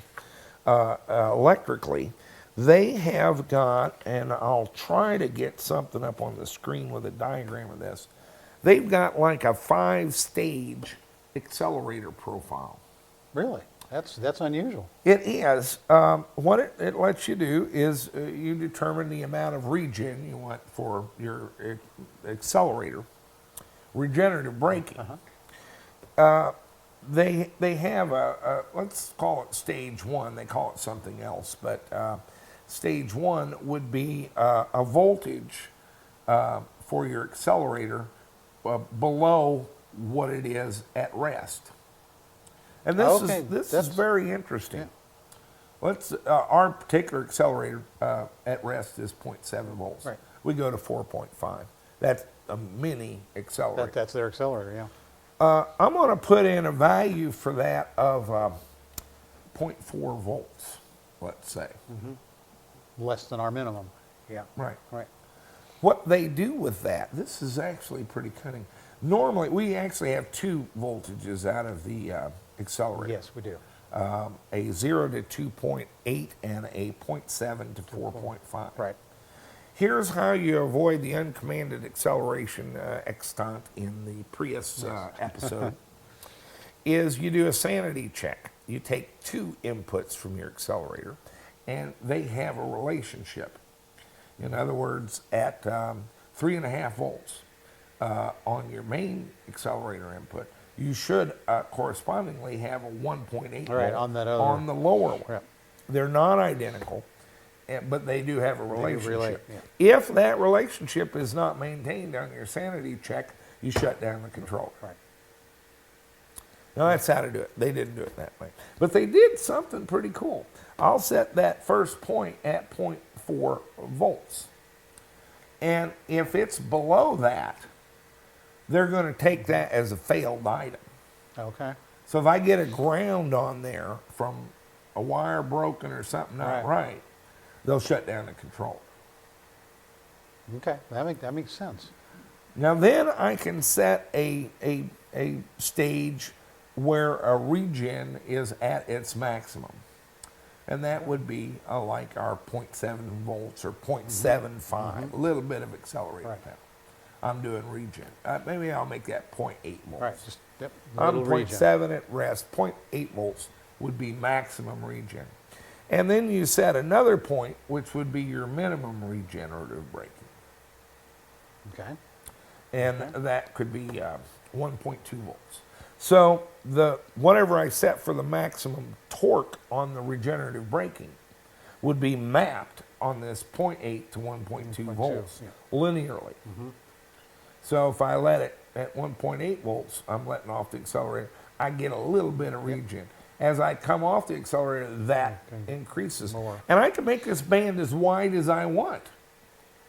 electrically. They have got, and I'll try to get something up on the screen with a diagram of this. They've got like a 5-stage accelerator profile. Really? That's unusual. It is. What it lets you do is you determine the amount of regen you want for your accelerator. Regenerative braking. They have let's call it stage 1. They call it something else, but stage 1 would be a voltage for your accelerator below what it is at rest. And this Okay, is that's- very interesting. yeah. Let's our particular accelerator at rest is 0.7 volts. Right. We go to 4.5. That's a mini accelerator. That's their accelerator, yeah. I'm going to put in a value for that of 0.4 volts, let's say. Less than our minimum. Yeah. Right. Right. What they do with that, this is actually pretty cunning. Normally, we actually have 2 voltages out of the accelerator. Yes, we do. A 0 to 2.8 and a 0.7 to 4.5. Right. Here's how you avoid the uncommanded acceleration extant in the Prius episode, is you do a sanity check. You take 2 inputs from your accelerator, and they have a relationship. In other words, at 3.5 volts on your main accelerator input, you should correspondingly have a 1.8 All right, volt on that other- on the lower one. Right. They're not identical, but they do have a do relationship. relate, yeah. If that relationship is not maintained on your sanity check, you shut down the controller. Right. Now that's how to do it. They didn't do it that way. But they did something pretty cool. I'll set that first point at 0.4 volts. And if it's below that, they're going to take that as a failed item. Okay. So if I get a ground on there from a wire broken or something not right, they'll shut down the controller. Okay. That makes sense. Now then I can set a stage where a regen is at its maximum. And that would be like our 0.7 volts or 0.75, a little bit of accelerator Right. power. I'm doing regen. Maybe I'll make that 0.8 volts. Right. Just yep. I'm Little regen. 0.7 at rest. 0.8 volts would be maximum regen. And then you set another point, which would be your minimum regenerative braking. Okay. And that could be 1.2 volts. So whatever I set for the maximum torque on the regenerative braking would be mapped on this 0.8 to 1.2 volts linearly. So if I let it at 1.8 volts, I'm letting off the accelerator, I get a little bit of regen. As I come off the accelerator, that increases. More. And I can make this band as wide as I want.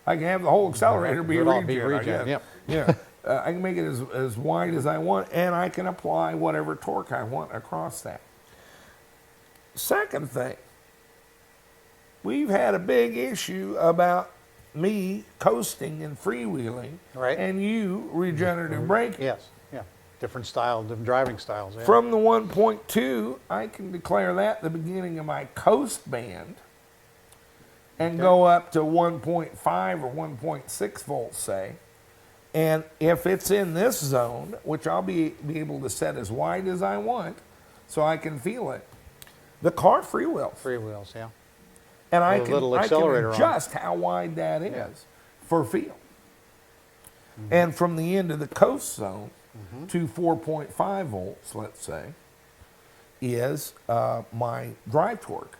I can have the whole accelerator be It'll all regen. be I regen, guess. yep. Yeah. I can make it as wide as I want, and I can apply whatever torque I want across that. Second thing, we've had a big issue about me coasting and freewheeling, Right. and you regenerative braking. Yes. Yeah. Different style, different driving styles. Yeah. From the 1.2, I can declare that the beginning of my coast band and go up to 1.5 or 1.6 volts, say. And if it's in this zone, which I'll be able to set as wide as I want so I can feel it, the car freewheels. Free wheels. Yeah. And I With a can, little I can accelerator on. adjust how wide that is Yeah. for feel. And from the end of the coast zone to 4.5 volts, let's say, is my drive torque.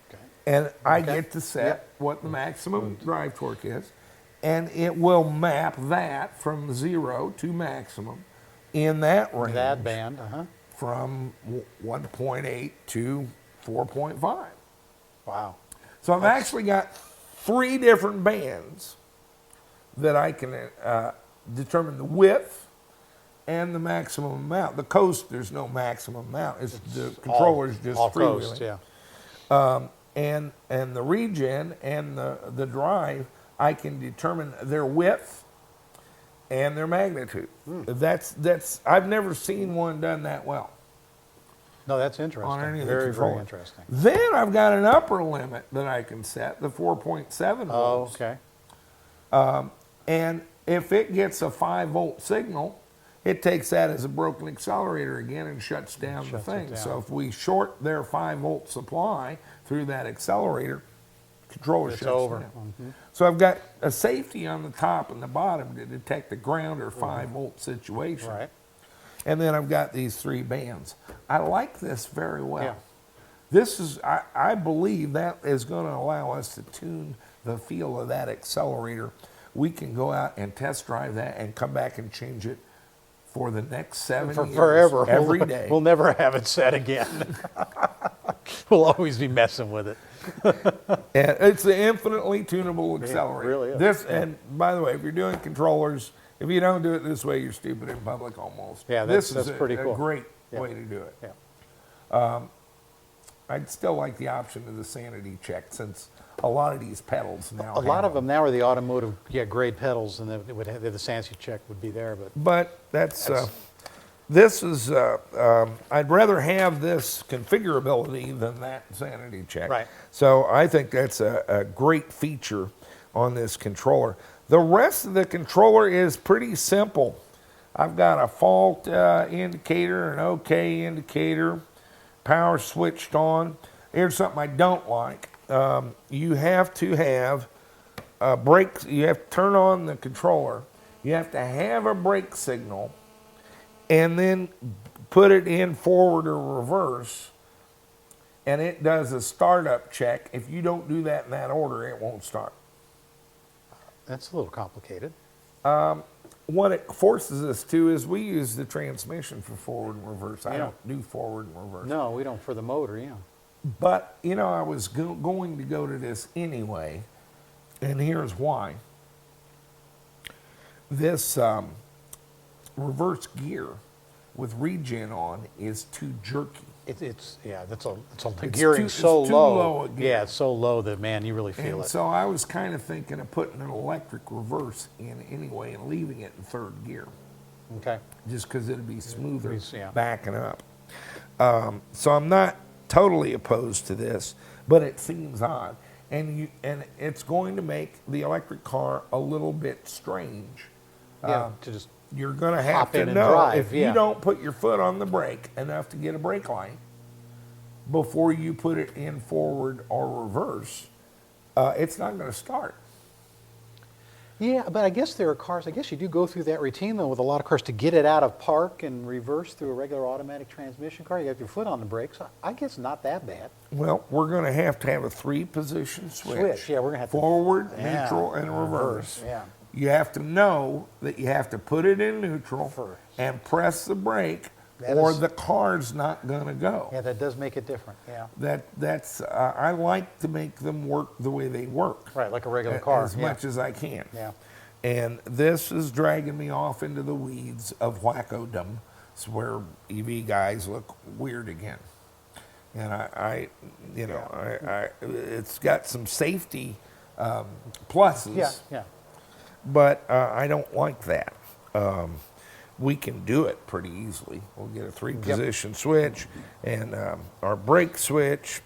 Okay. And I Okay. get to set Yep. what the maximum drive torque is. And it will map that from 0 to maximum in that range. That band. From 1.8 to 4.5. Wow. So I've actually got 3 different bands that I can determine the width, and the maximum amount. The coast, there's no maximum amount. It's the controller's just all freewheeling. coast, yeah. And the regen and the drive, I can determine their width and their magnitude. That's I've never seen one done that well No, that's interesting. on any of the Very, controllers. very interesting. Then I've got an upper limit that I can set, the 4.7 Oh, volts. okay. And if it gets a 5-volt signal, it takes that as a broken accelerator again and shuts down the Shuts it thing. down. So if we short their 5-volt supply through that accelerator, controller It's shuts over. down. So I've got a safety on the top and the bottom to detect the ground or 5-volt situation. Right. And then I've got these 3 bands. I like this very well. Yeah. This is, I believe that is going to allow us to tune the feel of that accelerator. We can go out and test drive that and come back and change it for the next 7 For years. forever. Every day. We'll never have it set again. We'll always be messing with it. And it's an infinitely tunable accelerator. really is. This, and by the way, if you're doing controllers, if you don't do it this way, you're stupid in public almost. Yeah, this that's is pretty cool. a great Yeah. way to do it. Yeah. I'd still like the option of the sanity check since a lot of these pedals now A lot have of them now are the automotive grade pedals, and it would have, the sanity check would be there. But this is, I'd rather have this configurability than that sanity check. Right. So I think that's a great feature on this controller. The rest of the controller is pretty simple. I've got a fault indicator, an OK indicator, power switched on. Here's something I don't like. You have to have a brake, you have to turn on the controller. You have to have a brake signal and then put it in forward or reverse, and it does a startup check. If you don't do that in that order, it won't start. That's a little complicated. What it forces us to is we use the transmission for forward and reverse. I Yeah. don't do forward and reverse. No, we don't for the motor, yeah. But, you know, I was going to go to this anyway, and here's why. This reverse gear with regen on is too jerky. It's the It's gearing's too- so it's too low. low a gear. Yeah, it's so low that, man, you really feel And it. so I was kind of thinking of putting an electric reverse in anyway and leaving it in 3rd gear, Okay. just because it'd be smoother Yeah. backing up. So I'm not totally opposed to this, but it seems odd. And it's going to make the electric car a little bit strange. Yeah, to just You're going to have hop to in and know drive, if yeah. you don't put your foot on the brake enough to get a brake light before you put it in forward or reverse, it's not going to start. Yeah, but I guess there are cars, I guess you do go through that routine, though, with a lot of cars to get it out of park and reverse through a regular automatic transmission car. You have your foot on the brakes. I guess not that bad. Well, we're going to have a 3-position switch. Yeah, we're gonna have to- forward, Yeah, neutral, and reverse. yeah. You have to know that you have to put it in neutral First. and press the brake, That or is- the car's not going to go. Yeah, that does make it different, yeah. That's I like to make them work the way they work. Right, like a regular car. As yeah. much as I can. Yeah. And this is dragging me off into the weeds of wackodom. It's where EV guys look weird again. And it's got some safety pluses. Yeah, yeah. But I don't like that. We can do it pretty easily. We'll get a 3-position switch and our brake switch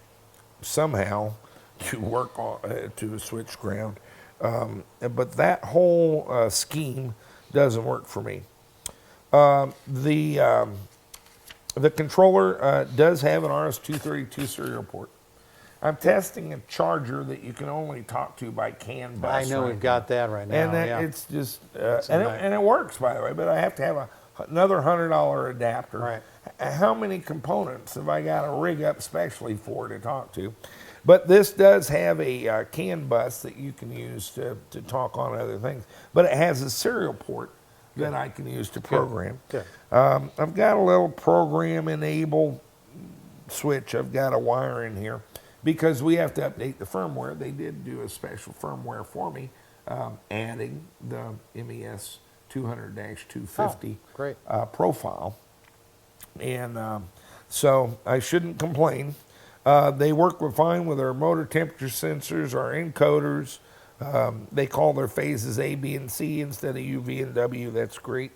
somehow to work on to switch ground. But that whole scheme doesn't work for me. The controller does have an RS-232 serial port. I'm testing a charger that you can only talk to by CAN bus. I know right we've got that right now. and yeah. it's just, That's a and nice- it works, by the way, but I have to have another $100 adapter. Right. How many components have I got to rig up specially for to talk to? But this does have a CAN bus that you can use to talk on other things. But it has a serial port that I can use to program. Good. I've got a little program enable switch. I've got a wire in here because we have to update the firmware. They did do a special firmware for me, adding the MES 200-250 great. profile. And so I shouldn't complain. They work fine with our motor temperature sensors, our encoders. They call their phases A, B, and C instead of U, V, and W. That's great.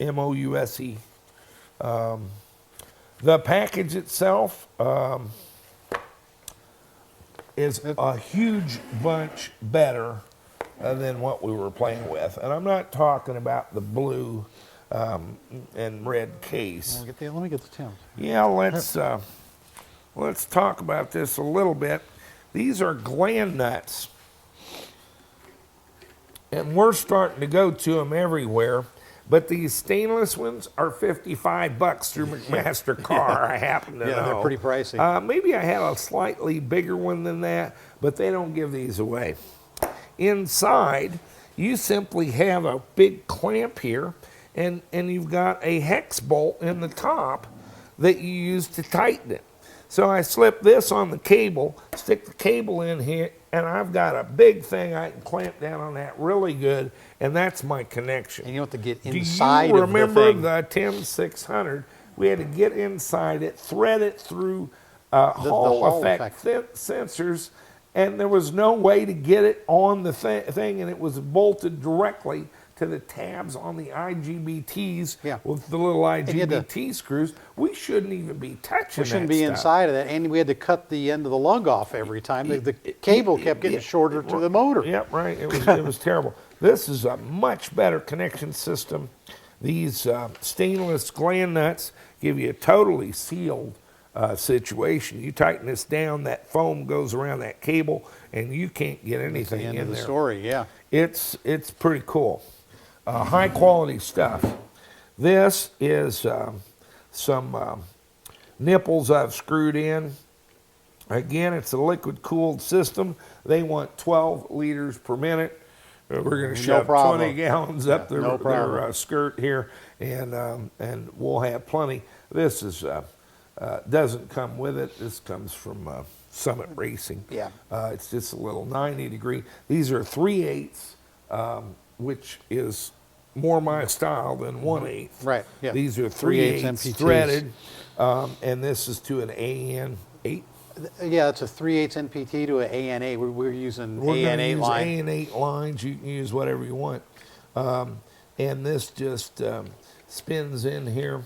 MOUSE. The package itself is a huge bunch better than what we were playing with. And I'm not talking about the blue and red case. Let me get the Tim's. Yeah, let's talk about this a little bit. These are gland nuts, and we're starting to go to them everywhere. But these stainless ones are $55 through McMaster-Carr. I happen to know. Yeah, they're pretty pricey. Maybe I had a slightly bigger one than that, but they don't give these away. Inside, you simply have a big clamp here, and you've got a hex bolt in the top that you use to tighten it. So I slip this on the cable, stick the cable in here, and I've got a big thing I can clamp down on that really good, and that's my connection. And you have to get inside Do you of the remember thing. the TIM 600? We had to get inside it, thread it through Hall effect sensors, and there was no way to get it on the thing, and it was bolted directly to the tabs on the IGBTs with the little IGBT screws. We shouldn't even be touching that. We shouldn't be inside of that, and we had to cut the end of the lug off every time. The cable kept getting shorter to the motor. Yep, right. It was terrible. This is a much better connection system. These stainless gland nuts give you a totally sealed situation. You tighten this down, that foam goes around that cable, and you can't get anything in there. End of the story, yeah. It's pretty cool. High quality stuff. This is some nipples I've screwed in. Again, it's a liquid cooled system. They want 12 liters per minute. We're going to shove 20 gallons up their skirt here, and we'll have plenty. This is doesn't come with it. This comes from Summit Racing. Yeah. It's just a little 90 degree. These are 3/8, which is more my style than 1/8. Right. Yeah. These are 3/8 3/8 MPTs. threaded, and this is to an AN8. Yeah, it's a 3/8 NPT to an AN8. We're using We're gonna AN8 use line. AN8 lines. You can use whatever you want. And this just spins in here.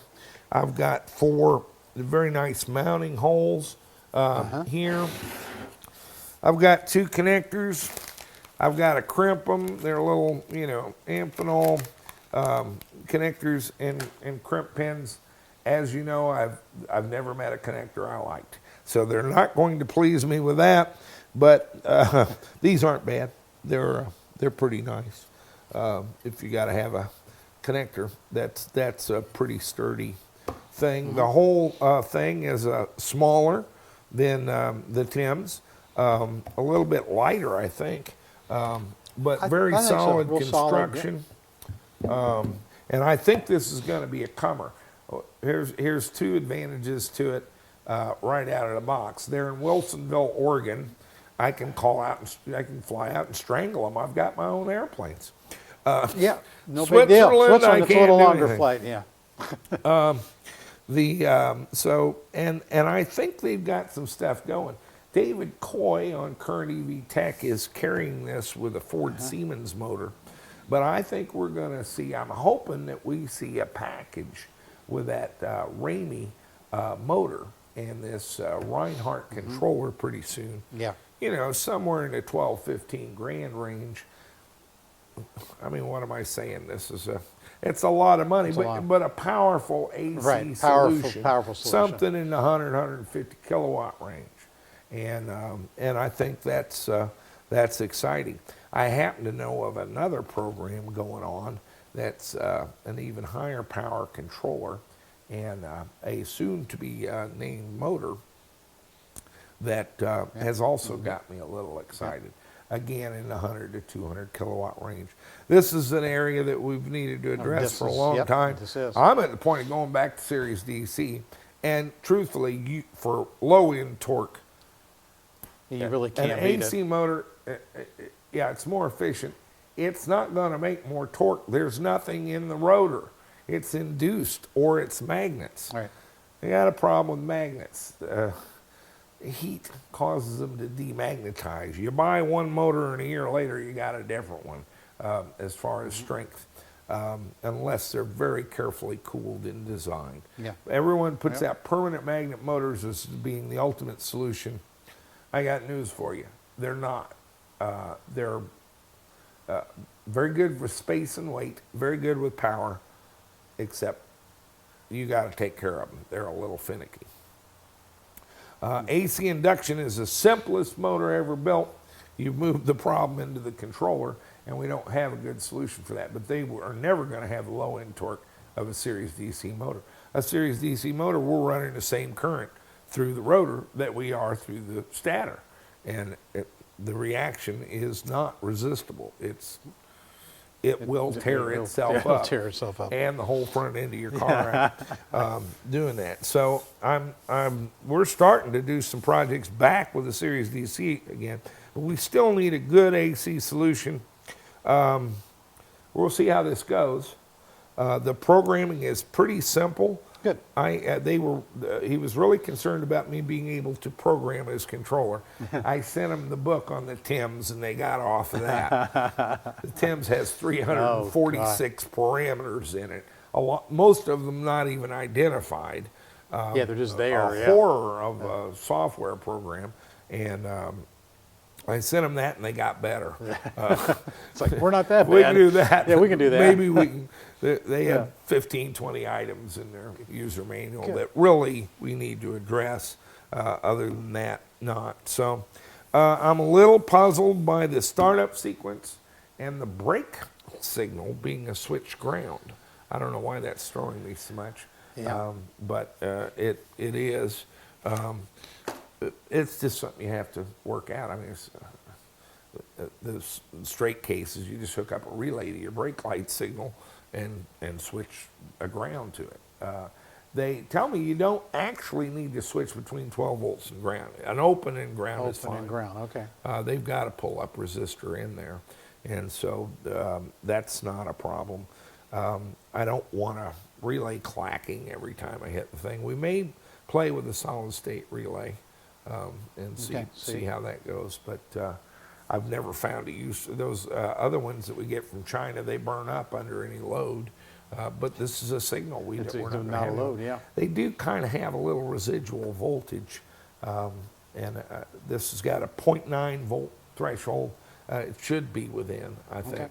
I've got 4 very nice mounting holes here. I've got 2 connectors. I've got to crimp them. They're little, Amphenol connectors and crimp pins. As you know, I've never met a connector I liked. So they're not going to please me with that, but these aren't bad. They're pretty nice. If you got to have a connector, that's a pretty sturdy thing. The whole thing is smaller than the Tims, a little bit lighter, I think, but very solid construction. And I think this is going to be a comer. Here's 2 advantages to it. Right out of the box. They're in Wilsonville, Oregon. I can fly out and strangle them. I've got my own airplanes. Yeah, no big deal. Switzerland, it's a little longer flight. Yeah. And I think they've got some stuff going. David Coy on Current EV Tech is carrying this with a Ford Siemens motor, but I think we're going to see. I'm hoping that we see a package with that Ramey motor and this Reinhardt controller pretty soon. Yeah. Somewhere in the 12, 15 grand range. I mean, what am I saying? It's a lot of money, but a powerful AC solution. Powerful solution. Something in the 100, 150 kilowatt range. And I think that's exciting. I happen to know of another program going on that's an even higher power controller and a soon-to-be named motor that has also got me a little excited. Again, in the 100 to 200 kilowatt range. This is an area that we've needed to address for a long time. I'm at the point of going back to Series DC, and truthfully, for low-end torque, you really can't beat an AC motor, it's more efficient. it's not going to make more torque. There's nothing in the rotor. It's induced, or it's magnets. Right. They got a problem with magnets. Heat causes them to demagnetize. You buy one motor and a year later you got a different one as far as strength, unless they're very carefully cooled in design. Yeah. Everyone puts out permanent magnet motors as being the ultimate solution. I got news for you. They're not. They're very good with space and weight, very good with power, except you got to take care of them. They're a little finicky. AC induction is the simplest motor ever built. You've moved the problem into the controller, and we don't have a good solution for that. But they are never going to have the low end torque of a series DC motor. A series DC motor, we're running the same current through the rotor that we are through the stator, and the reaction is not resistible. It will tear itself up. Tear itself up. And the whole front end of your car doing that. So we're starting to do some projects back with the Series DC again, but we still need a good AC solution. We'll see how this goes. The programming is pretty simple. Good. He was really concerned about me being able to program his controller. I sent him the book on the Timbs, and they got off of that. The Timbs has 346 parameters in it. Most of them not even identified. Yeah, they're just there. A horror of a software program, and I sent them that, and they got better. It's like, we're not that bad. We can do that. Yeah, we can do that. Maybe we can. They have 15, 20 items in their user manual that really we need to address. Other than that, not. So I'm a little puzzled by the startup sequence and the brake signal being a switch ground. I don't know why that's throwing me so much, but it is. It's just something you have to work out. I mean, the straight cases, you just hook up a relay to your brake light signal and switch a ground to it. They tell me you don't actually need to switch between 12 volts and ground. An open and ground is fine. Open and ground, okay. They've got a pull-up resistor in there, and so that's not a problem. I don't want a relay clacking every time I hit the thing. We may play with a solid-state relay and see how that goes, but I've never found a use. Those other ones that we get from China, they burn up under any load. But this is a signal. We're not a load, yeah. They do kind of have a little residual voltage, and this has got a 0.9 volt threshold. It should be within, I think.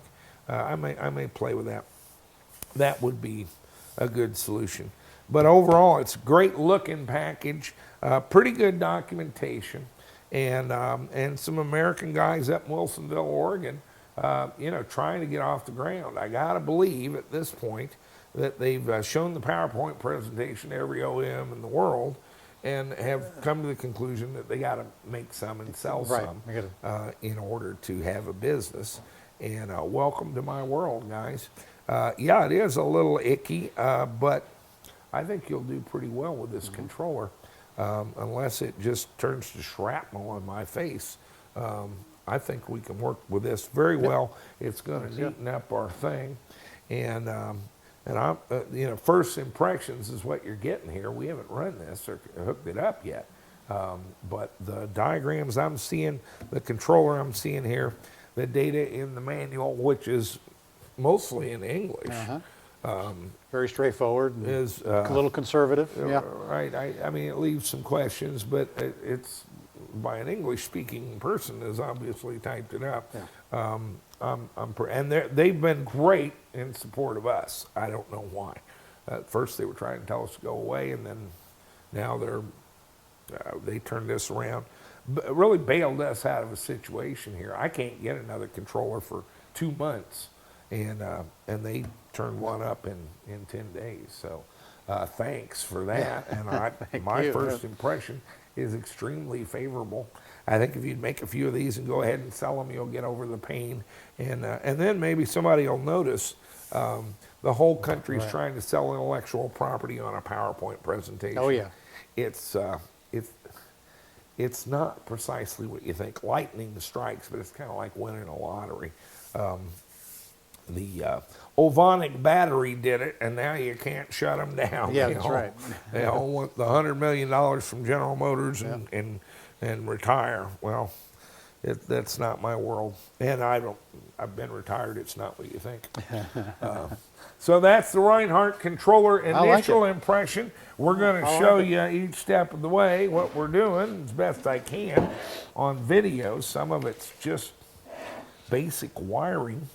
Okay. I may play with that. That would be a good solution. But overall, it's a great looking package, pretty good documentation, and some American guys up in Wilsonville, Oregon, trying to get off the ground. I got to believe at this point that they've shown the PowerPoint presentation to every OEM in the world and have come to the conclusion that they got to make some and sell some in order to have a business. And welcome to my world, guys. Yeah, it is a little icky, but I think you'll do pretty well with this controller, unless it just turns to shrapnel on my face. I think we can work with this very well. It's going to neaten up our thing, and I'm, first impressions is what you're getting here. We haven't run this or hooked it up yet, but the diagrams I'm seeing, the controller I'm seeing here, the data in the manual, which is mostly in English. Very straightforward. Is a little conservative. Yeah. Right. I mean, it leaves some questions, but it's by an English-speaking person has obviously typed it up. Yeah. And they've been great in support of us. I don't know why. At first, they were trying to tell us to go away, and then now they turned this around. Really bailed us out of a situation here. I can't get another controller for 2 months, and they turned one up in 10 days. So thanks for that. And my first impression is extremely favorable. I think if you'd make a few of these and go ahead and sell them, you'll get over the pain. And then maybe somebody will notice the whole country's trying to sell intellectual property on a PowerPoint presentation. Oh, yeah. It's not precisely what you think. Lightning strikes, but it's kind of like winning a lottery. Ovonic battery did it, and now you can't shut them down. Yeah, They that's all- right. They all want the $100 million from General Motors and retire. Well, that's not my world, and I've been retired. It's not what you think. So that's the Reinhardt controller I like initial it. impression. We're going to show you each step of the way what we're doing as best I can on video. Some of it's just basic wiring.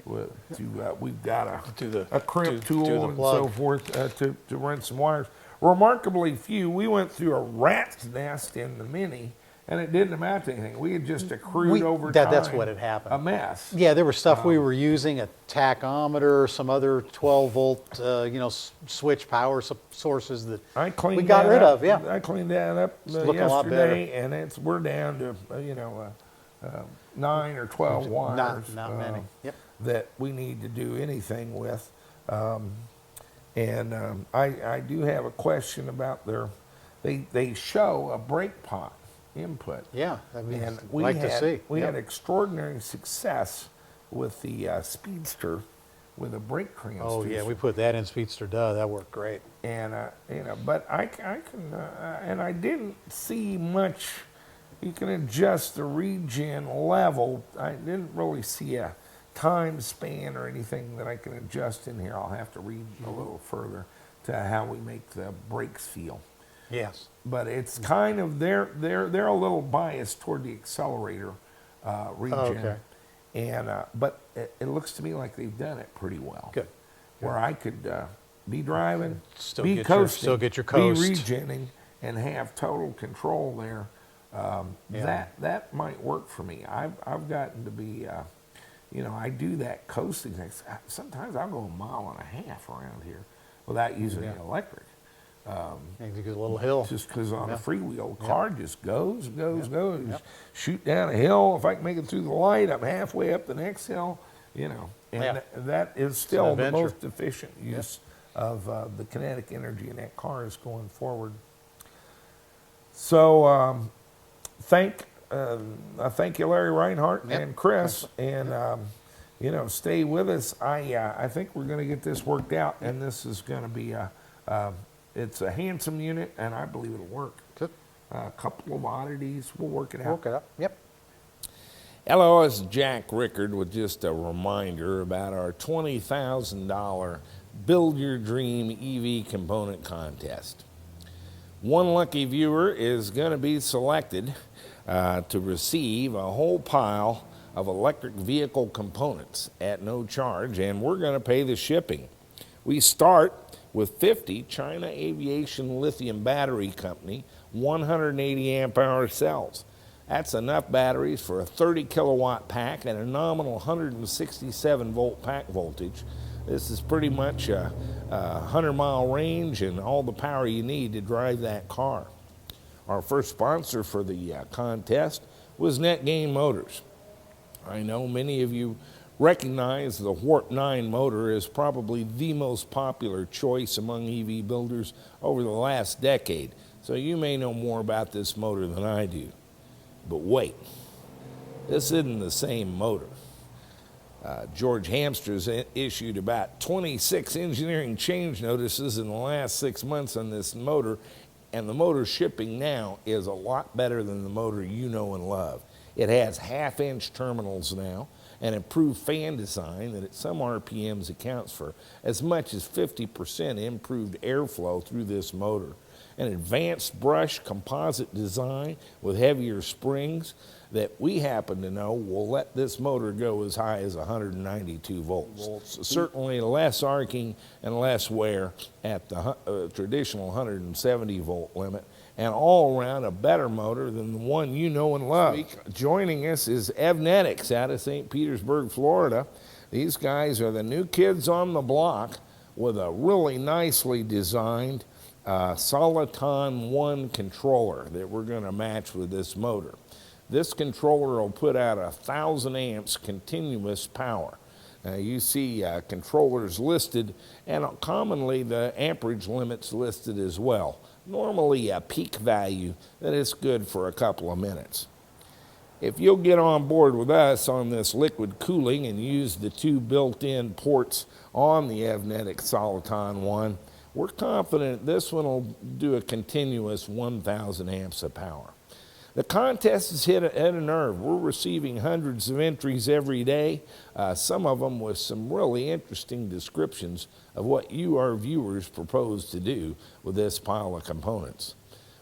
We've got a crimp tool do the and plug. so forth to run some wires. Remarkably few. We went through a rat's nest in the Mini, and it didn't amount to anything. We had just accrued over time. That's what had happened. A mess. Yeah, there was stuff we were using, a tachometer, some other 12-volt, switch power sources that I cleaned we got that rid up. of. Yeah, I cleaned that up looking a lot yesterday, and we're down to 9 or 12 wires. not many. Yep. That we need to do anything with. I do have a question about they show a brake pot input. Yeah, that'd be And like to see. We Yep. had extraordinary success with the Speedster with a brake transducer. Oh yeah, we put that in Speedster. Duh, that worked great. And but I can and I didn't see much. You can adjust the regen level. I didn't really see a time span or anything that I can adjust in here. I'll have to read a little further to how we make the brakes feel. Yes. But it's kind of they're a little biased toward the accelerator regen. Oh, okay. And but it looks to me like they've done it pretty well. Good. Where I could be driving, Still be get your- coasting, still get your coast. be regenning, and have total control there. That might work for me. I've gotten to be, I do that coasting thing. Sometimes I'll go a mile and a half around here without using the electric. Maybe a little hill. Just because on a Yeah. freewheel, car just goes. Shoot down a hill. If I can make it through the light, I'm halfway up the next hill, And Yeah. that is still the adventure. most efficient use of the kinetic energy in that car is going forward. So I thank you, Larry Reinhardt Yep. and Chris, and stay with us. I think we're going to get this worked out, and this is going to be it's a handsome unit, and I believe it'll work. Good. A couple of oddities, we'll work it out. Work it up. Yep. Hello, it's Jack Rickard with just a reminder about our $20,000 Build Your Dream EV component contest. One lucky viewer is going to be selected to receive a whole pile of electric vehicle components at no charge, and we're going to pay the shipping. We start with 50 China Aviation Lithium Battery Company 180 amp hour cells. That's enough batteries for a 30 kilowatt pack and a nominal 167 volt pack voltage. This is pretty much a 100-mile range and all the power you need to drive that car. Our first sponsor for the contest was NetGain Motors. I know many of you recognize the Warp 9 motor is probably the most popular choice among EV builders over the last decade, so you may know more about this motor than I do. But wait, this isn't the same motor. George Hamster's issued about 26 engineering change notices in the last 6 months on this motor, and the motor shipping now is a lot better than the motor you know and love. It has half-inch terminals now, an improved fan design that at some RPMs accounts for as much as 50% improved airflow through this motor. An advanced brush composite design with heavier springs that we happen to know will let this motor go as high as 192 volts. Certainly less arcing and less wear at the traditional 170 volt limit, and all around a better motor than the one you know and love. Joining us is EVTV out of St. Petersburg, Florida. These guys are the new kids on the block with a really nicely designed Soliton 1 controller that we're going to match with this motor. This controller will put out 1,000 amps continuous power. You see controllers listed, and commonly the amperage limit's listed as well. Normally a peak value that is good for a couple of minutes. If you'll get on board with us on this liquid cooling and use the 2 built-in ports on the EVNetic Soliton 1, we're confident this one will do a continuous 1,000 amps of power. The contest has hit a nerve. We're receiving hundreds of entries every day, some of them with some really interesting descriptions of what you, our viewers, propose to do with this pile of components.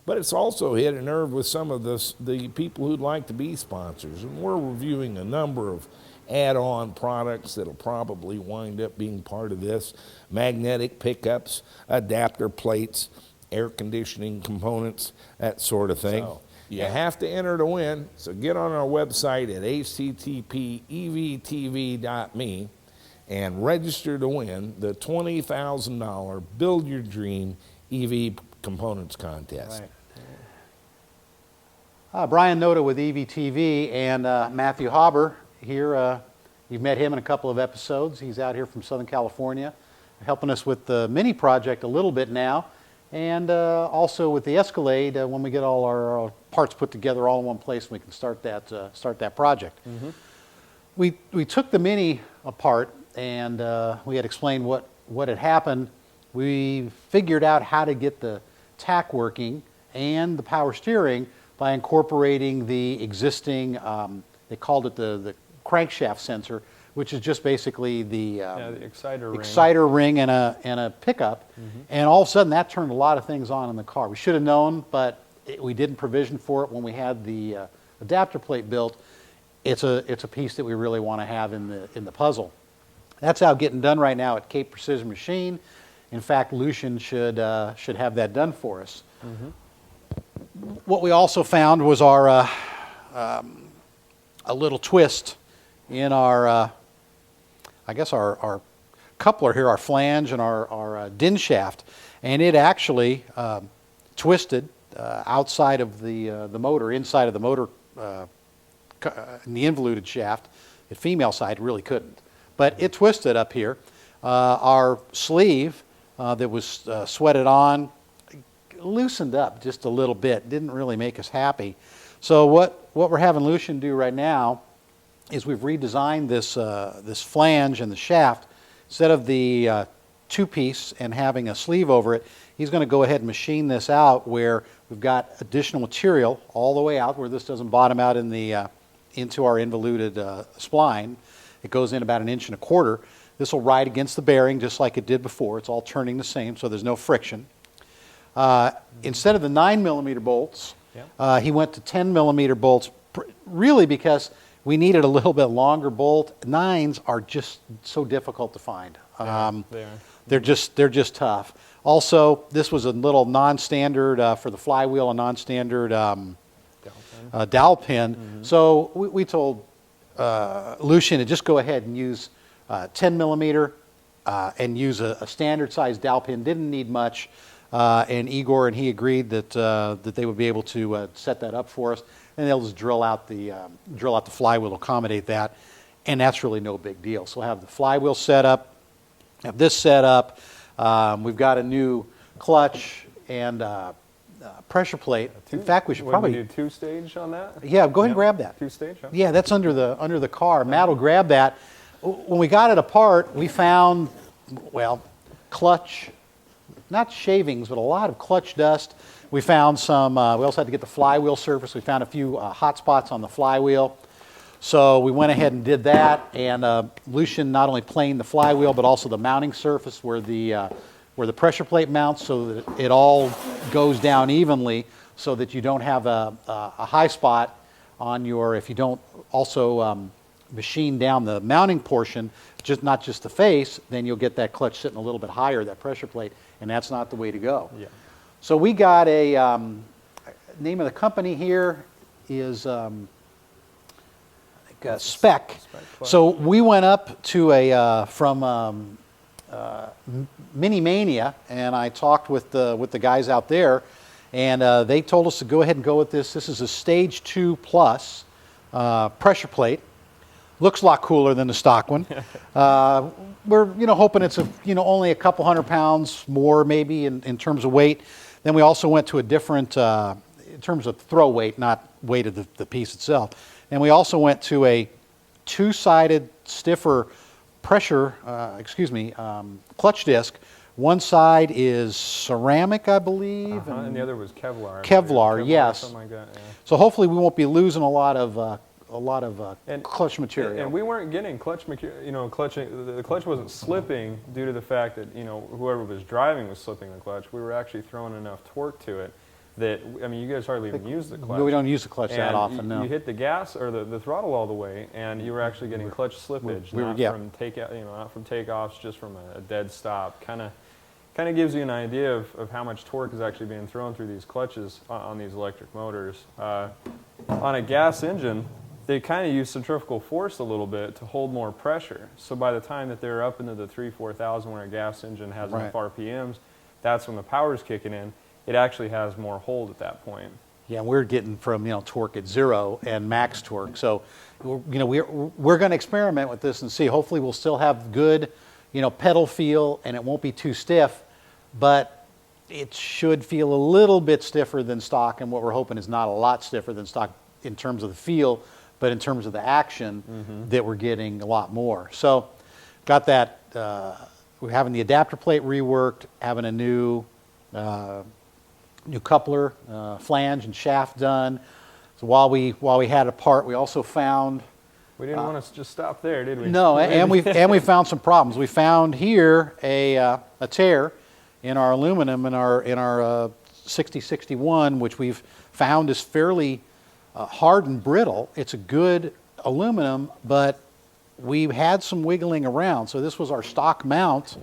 But it's also hit a nerve with some of the people who'd like to be sponsors, and we're reviewing a number of add-on products that'll probably wind up being part of this: magnetic pickups, adapter plates, air conditioning components, that sort of thing. So, you have to enter to win, so get on our website at http://evtv.me and register to win the $20,000 Build Your Dream EV Components Contest. Right. Brian Noda with EVTV and Matthew Hauber here. You've met him in a couple of episodes. He's out here from Southern California, helping us with the Mini project a little bit now, and also with the Escalade when we get all our parts put together all in one place and we can start that project. Mm-hmm. We took the Mini apart and we had explained what had happened. We figured out how to get the tach working and the power steering by incorporating the existing, they called it the crankshaft sensor, which is just basically the exciter ring and a pickup. Mm-hmm. And all of a sudden that turned a lot of things on in the car. We should have known, but we didn't provision for it when we had the adapter plate built. It's a piece that we really want to have in the puzzle. That's how getting done right now at Cape Precision Machine. In fact, Lucian should have that done for us. Mm-hmm. What we also found was our a little twist in our I guess our coupler here, our flange and our din shaft, and it actually twisted outside of the motor, inside of the motor, in the involuted shaft. The female side really couldn't, but it twisted up here. Our sleeve that was sweated on loosened up just a little bit. Didn't really make us happy. So what we're having Lucian do right now is we've redesigned this flange and the shaft. Instead of the two-piece and having a sleeve over it, he's going to go ahead and machine this out where we've got additional material all the way out where this doesn't bottom out in the into our involuted spline. It goes in about 1.25 inches. This will ride against the bearing just like it did before. It's all turning the same, so there's no friction. Instead of the 9mm bolts, he went to 10mm bolts, really because we needed a little bit longer bolt. 9s are just so difficult to find. They're just tough. Also, this was a little non-standard for the flywheel, a non-standard dowel pin. Mm-hmm. So we told Lucian to just go ahead and use 10mm and use a standard size dowel pin. Didn't need much. And Igor and he agreed that they would be able to set that up for us, and they'll just drill out the flywheel to accommodate that, and that's really no big deal. So we'll have the flywheel set up, have this set up. We've got a new clutch and pressure plate. In fact, we should probably do two-stage on that. Yeah, go ahead and grab that. Two-stage. Huh? Yeah, that's under the car. Matt will grab that. When we got it apart, we found clutch. Not shavings, but a lot of clutch dust. We found some, we also had to get the flywheel surface. We found a few hot spots on the flywheel. So we went ahead and did that, and Lucian not only planed the flywheel, but also the mounting surface where the pressure plate mounts, so that it all goes down evenly, so that you don't have a high spot on your, if you don't also machine down the mounting portion, not just the face, then you'll get that clutch sitting a little bit higher, that pressure plate, and that's not the way to go. Yeah. So we got a, name of the company here is Spec. So we went up to from Mini Mania, and I talked with the guys out there, and they told us to go ahead and go with this. This is a Stage 2 Plus pressure plate. Looks a lot cooler than the stock one. We're hoping it's only a couple 100 pounds more maybe in terms of weight. Then we also went to a different in terms of throw weight, not weight of the piece itself. And we also went to a two-sided stiffer pressure, clutch disc. One side is ceramic, I believe, And the other was Kevlar. Kevlar, yes. Something like that, yeah. So hopefully we won't be losing a lot of And- clutch material. And we weren't getting clutch material, the clutch wasn't slipping due to the fact that, whoever was driving was slipping the clutch. We were actually throwing enough torque to it that, you guys hardly even use the clutch. We don't use the clutch that And often, no. You hit the gas or the throttle all the way, and you were actually getting clutch slippage, from not from takeoffs, just from a dead stop. Kind of gives you an idea of how much torque is actually being thrown through these clutches on these electric motors. On a gas engine, they kind of use centrifugal force a little bit to hold more pressure. So by the time that they're up into the 3,000-4,000 where a gas engine has enough RPMs, that's when the power's kicking in. It actually has more hold at that point. Yeah, we're getting from torque at 0 and max torque. So, we're going to experiment with this and see. Hopefully, we'll still have good, pedal feel, and it won't be too stiff. But it should feel a little bit stiffer than stock, and what we're hoping is not a lot stiffer than stock in terms of the feel, but in terms of the action, that we're getting a lot more. So, got that. We're having the adapter plate reworked, having a new coupler, flange and shaft done. So while we had it apart, we also found. We didn't want to just stop there, did we? No, and we found some problems. We found here a tear in our aluminum in our 6061, which we've found is fairly hard and brittle. It's a good aluminum, but we had some wiggling around. So this was our stock mount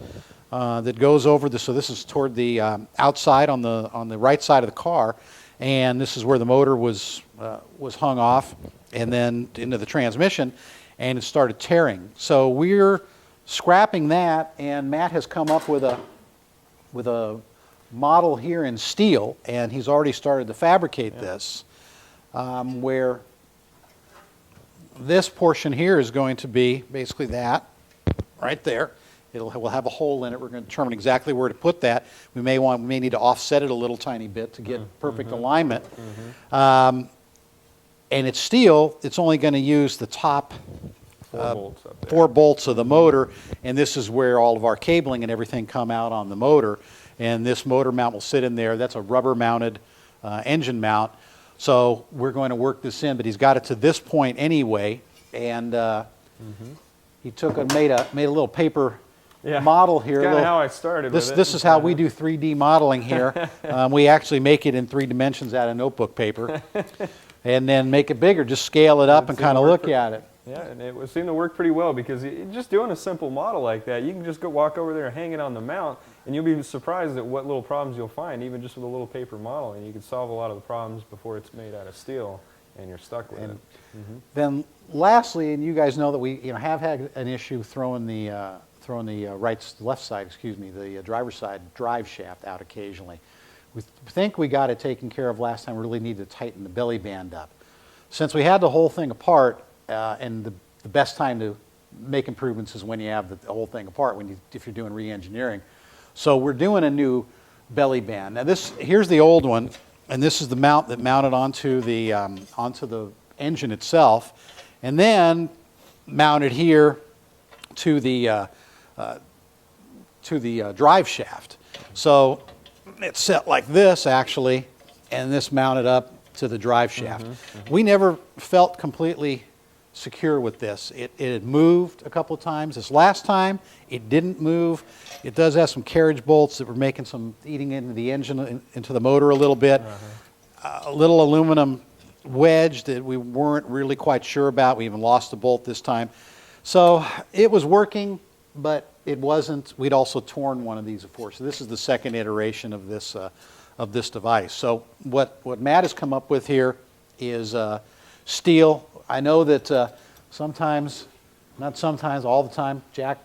that goes over this. So this is toward the outside on the right side of the car, and this is where the motor was hung off, and then into the transmission, and it started tearing. So we're scrapping that, and Matt has come up with a model here in steel, and he's already started to fabricate this, where this portion here is going to be basically that right there. We'll have a hole in it. We're going to determine exactly where to put that. We may need to offset it a little tiny bit to get perfect alignment. And it's steel. It's only going to use the top 4 bolts of the motor, and this is where all of our cabling and everything come out on the motor. And this motor mount will sit in there. That's a rubber-mounted engine mount. So we're going to work this in, but he's got it to this point anyway. And he took and made a little paper model here. That's kind of how I started with it. This is how we do 3D modeling here. We actually make it in 3 dimensions out of notebook paper, and then make it bigger. Just scale it up and kind of look at it. Yeah, and it seemed to work pretty well, because just doing a simple model like that, you can just go walk over there and hang it on the mount, and you'll be surprised at what little problems you'll find, even just with a little paper model, and you can solve a lot of the problems before it's made out of steel, and you're stuck with it. Then lastly, and you guys know that we have had an issue throwing the left side, the driver's side drive shaft out occasionally. We think we got it taken care of last time. We really need to tighten the belly band up. Since we had the whole thing apart, and the best time to make improvements is when you have the whole thing apart, if you're doing re-engineering. So we're doing a new belly band. Now here's the old one, and this is the mount that mounted onto the engine itself, and then mounted here to the drive shaft. So it's set like this actually, and this mounted up to the drive shaft. We never felt completely secure with this. It had moved a couple of times. This last time, it didn't move. It does have some carriage bolts that were making some eating into the engine, into the motor a little bit. A little aluminum wedge that we weren't really quite sure about. We even lost a bolt this time. So it was working, but it wasn't. We'd also torn one of these before. So this is the second iteration of this device. So what Matt has come up with here is steel. I know that sometimes, not sometimes, all the time, Jack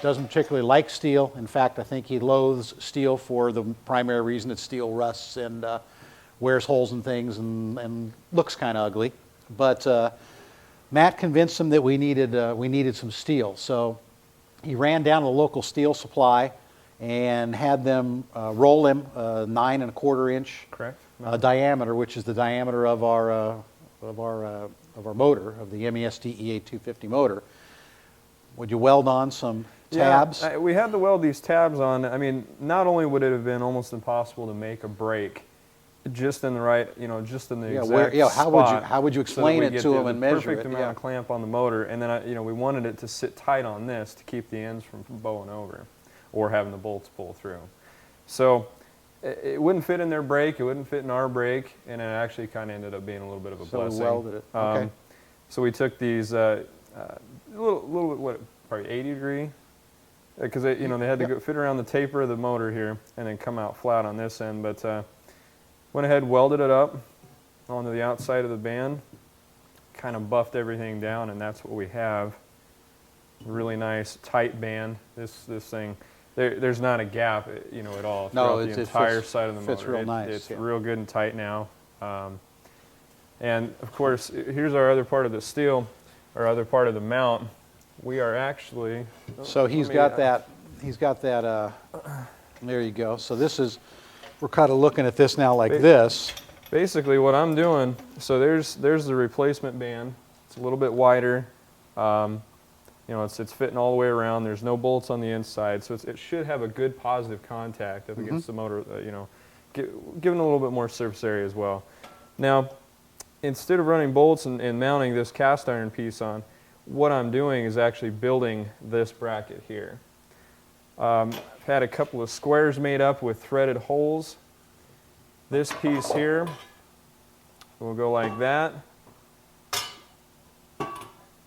doesn't particularly like steel. In fact, I think he loathes steel for the primary reason that steel rusts and wears holes in things and looks kind of ugly. But Matt convinced him that we needed some steel. So he ran down to the local steel supply and had them roll him 9 1/4 inch Correct. diameter, which is the diameter of our motor, of the MEST EA250 motor. Would you weld on some tabs? Yeah, we had to weld these tabs on. I mean, not only would it have been almost impossible to make a brake just in the right, just in the exact spot. How would you explain it to them and measure it? Perfect amount of clamp on the motor, and then we wanted it to sit tight on this to keep the ends from bowing over, or having the bolts pull through. So it wouldn't fit in their brake, it wouldn't fit in our brake, and it actually kind of ended up being a little bit of a blessing. So we welded it. Okay. So we took these little bit, probably 80 degree, because they had to go fit around the taper of the motor here, and then come out flat on this end, but. Went ahead, welded it up onto the outside of the band, kind of buffed everything down, and that's what we have. Really nice, tight band. This thing, there's not a gap, at all throughout the entire side of the motor. Fits real nice. It's real good and tight now. And of course, here's our other part of the steel, our other part of the mount. We are actually. So he's got that. There you go. So this is. We're kind of looking at this now like this. Basically what I'm doing, so there's the replacement band. It's a little bit wider. It's fitting all the way around. There's no bolts on the inside, so it should have a good positive contact up against the motor, giving a little bit more surface area as well. Now, instead of running bolts and mounting this cast iron piece on, what I'm doing is actually building this bracket here. I've had a couple of squares made up with threaded holes. This piece here will go like that.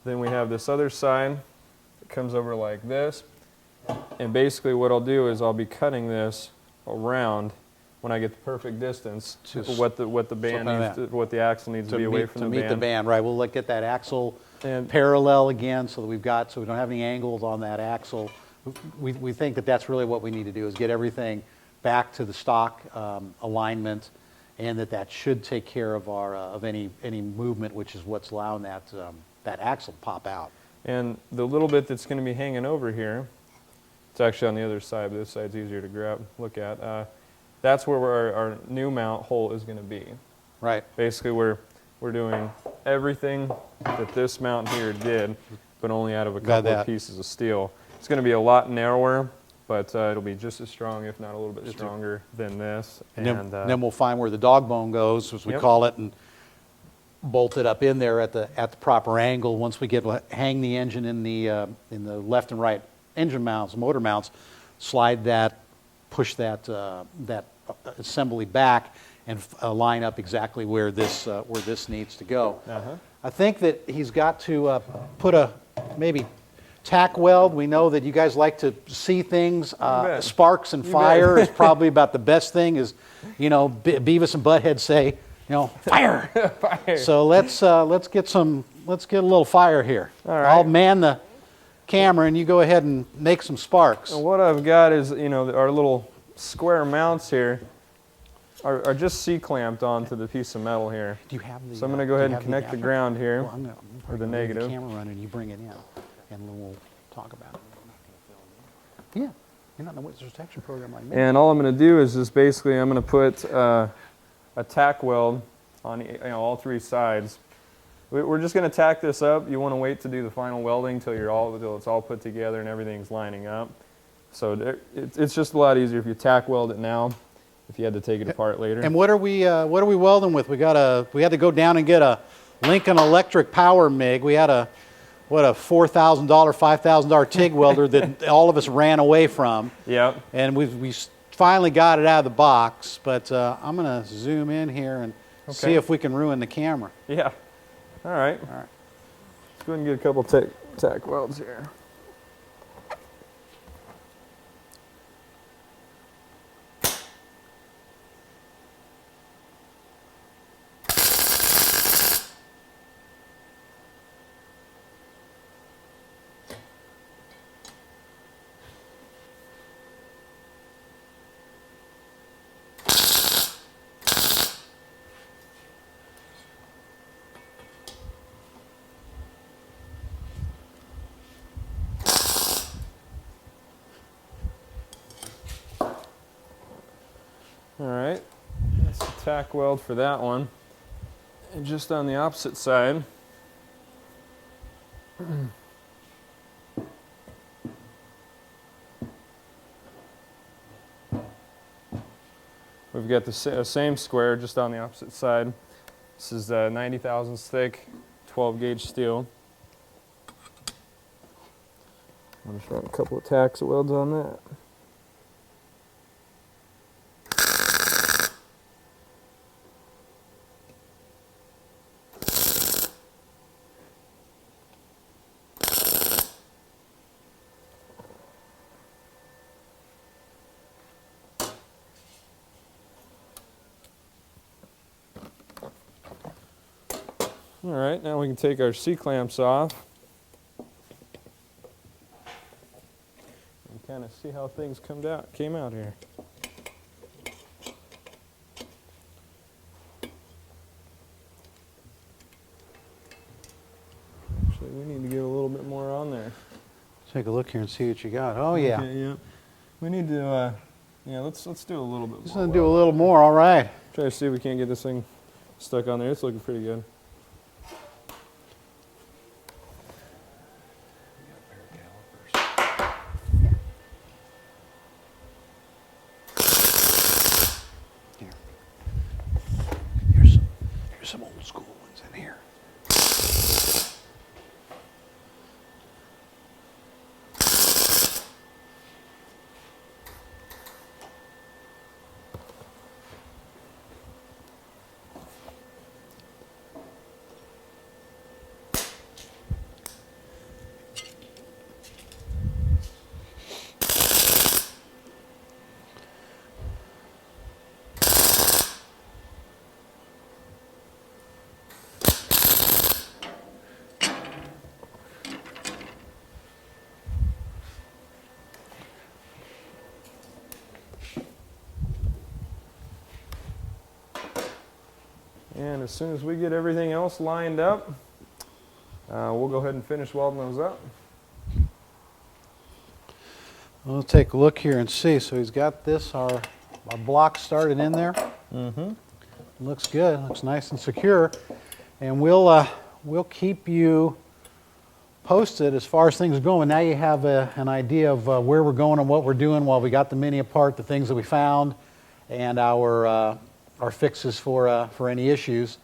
Then we have this other side that comes over like this. And basically what I'll do is I'll be cutting this around when I get the perfect distance to what the band needs to, what the axle needs to be away from the band. To meet the band, right? We'll get that axle parallel again so that we don't have any angles on that axle. We think that that's really what we need to do, is get everything back to the stock alignment, and that should take care of our of any movement, which is what's allowing that axle to pop out. And the little bit that's going to be hanging over here, it's actually on the other side, but this side's easier to look at. That's where our new mount hole is going to be. Right. Basically, we're doing everything that this mount here did, but only out of a couple of pieces of steel. It's going to be a lot narrower, but it'll be just as strong, if not a little bit stronger than this. And then we'll find where the dog bone goes, as we call it, and bolt it up in there at the proper angle. Once we hang the engine in the left and right engine mounts, motor mounts, slide that, push that assembly back, and line up exactly where this needs to go. I think that he's got to put a maybe tack weld. We know that you guys like to see things. Sparks and fire is probably about the best thing. Is Beavis and Butthead say, fire. Fire. So let's get a little fire here. All right. I'll man the camera and you go ahead and make some sparks. And what I've got is our little square mounts here are just C-clamped onto the piece of metal here. Do you have the? So I'm going to go ahead and connect the ground here with the negative. The camera running, you bring it in, and then we'll talk about it. Yeah, you're not in the witness protection program like me. And all I'm going to do is just basically I'm going to put a tack weld on all three sides. We're just going to tack this up. You want to wait to do the final welding till it's all put together and everything's lining up. So it's just a lot easier if you tack weld it now, if you had to take it apart later. And what are we welding with? We had to go down and get a Lincoln Electric power MIG. We had a $4,000, $5,000 TIG welder that all of us ran away from. Yep. And we finally got it out of the box, but I'm going to zoom in here and see if we can ruin the camera. Yeah. All right. Let's go ahead and get a couple tack welds here. All right, that's the tack weld for that one. And just on the opposite side, We've got the same square just on the opposite side. This is 90 thousandths thick, 12 gauge steel. I'm just running a couple of tacks of welds on that. All right, now we can take our C-clamps off and kind of see how things came out here. Actually, we need to get a little bit more on there. Take a look here and see what you got. Oh yeah. Okay, yeah. We need to, yeah, let's do a little bit more. Just gonna do a little more. All right. Try to see if we can't get this thing stuck on there. It's looking pretty good. Here's some old school ones in here. And as soon as we get everything else lined up, we'll go ahead and finish welding those up. We'll take a look here and see. So he's got this, our block started in there. Looks good. Looks nice and secure. And we'll keep you posted as far as things are going. Now you have an idea of where we're going and what we're doing while we got the Mini apart, the things that we found, and our fixes for any issues.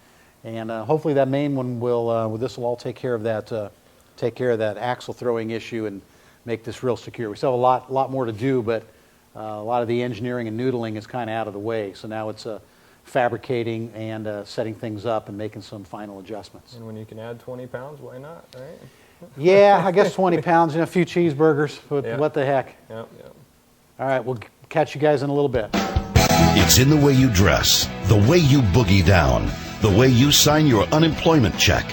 And hopefully that main one will this will all take care of that axle throwing issue and make this real secure. We still have a lot more to do, but a lot of the engineering and noodling is kind of out of the way. So now it's fabricating and setting things up and making some final adjustments. And when you can add 20 pounds, why not, right? Yeah, I guess 20 pounds and a few cheeseburgers, but Yeah. what the heck. Yep. All right, we'll catch you guys in a little bit. It's in the way you dress, the way you boogie down, the way you sign your unemployment check.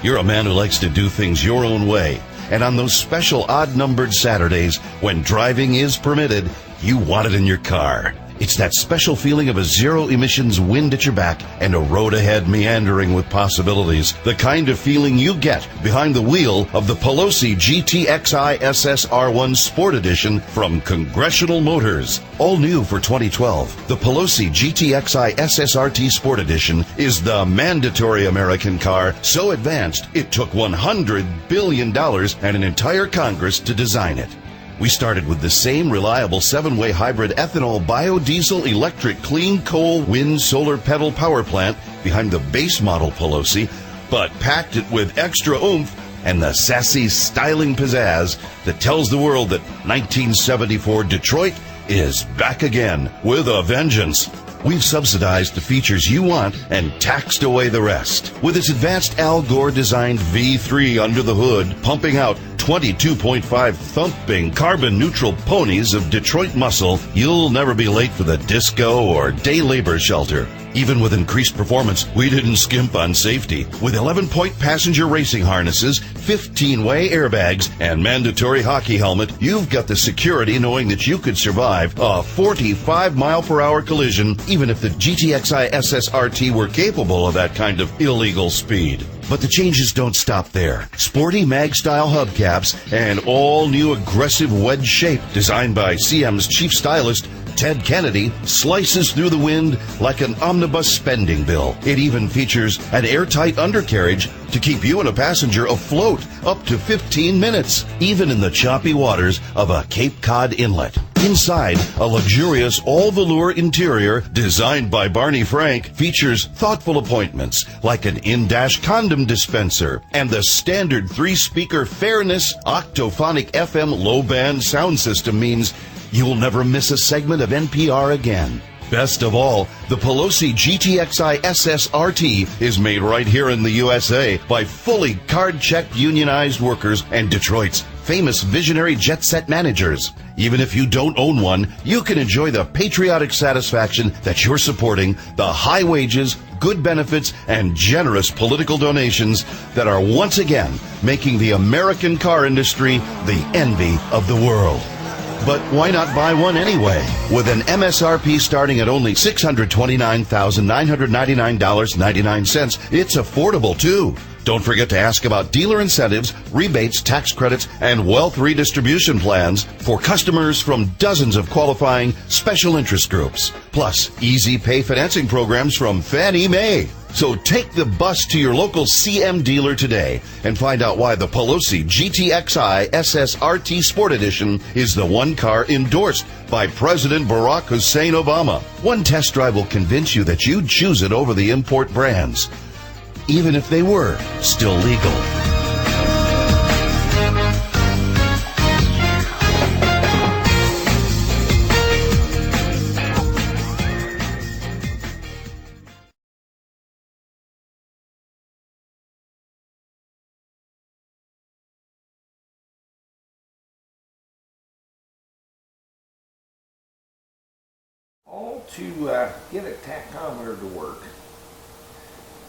You're a man who likes to do things your own way. And on those special odd-numbered Saturdays, when driving is permitted, you want it in your car. It's that special feeling of a zero-emissions wind at your back and a road ahead meandering with possibilities. The kind of feeling you get behind the wheel of the Pelosi GTXI SSR1 Sport Edition from Congressional Motors. All new for 2012, the Pelosi GTXI SSRT Sport Edition is the mandatory American car so advanced it took $100 billion and an entire Congress to design it. We started with the same reliable 7-way hybrid ethanol biodiesel electric clean coal wind solar pedal power plant behind the base model Pelosi, but packed it with extra oomph and the sassy styling pizzazz that tells the world that 1974 Detroit is back again with a vengeance. We've subsidized the features you want and taxed away the rest. With its advanced Al Gore designed V3 under the hood, pumping out 22.5 thumping carbon neutral ponies of Detroit muscle, you'll never be late for the disco or day labor shelter. Even with increased performance, we didn't skimp on safety. With 11-point passenger racing harnesses, 15-way airbags, and mandatory hockey helmet, you've got the security knowing that you could survive a 45-mile-per-hour collision even if the GTXI SSRT were capable of that kind of illegal speed. But the changes don't stop there. Sporty mag-style hubcaps and all-new aggressive wedge shape designed by CM's chief stylist Ted Kennedy slices through the wind like an omnibus spending bill. It even features an airtight undercarriage to keep you and a passenger afloat up to 15 minutes, even in the choppy waters of a Cape Cod inlet. Inside, a luxurious all-velour interior designed by Barney Frank features thoughtful appointments like an in-dash condom dispenser and the standard 3-speaker Fairness octophonic FM low-band sound system means you'll never miss a segment of NPR again. Best of all, the Pelosi GTXI SSRT is made right here in the USA by fully card-checked unionized workers and Detroit's famous visionary jet set managers. Even if you don't own one, you can enjoy the patriotic satisfaction that you're supporting the high wages, good benefits, and generous political donations that are once again making the American car industry the envy of the world. But why not buy one anyway? With an MSRP starting at only $629,999.99, it's affordable too. Don't forget to ask about dealer incentives, rebates, tax credits, and wealth redistribution plans for customers from dozens of qualifying special interest groups. Plus, easy pay financing programs from Fannie Mae. So take the bus to your local CM dealer today and find out why the Pelosi GTXI SSRT Sport Edition is the one car endorsed by President Barack Hussein Obama. One test drive will convince you that you'd choose it over the import brands, even if they were still legal. All to get a tachometer to work.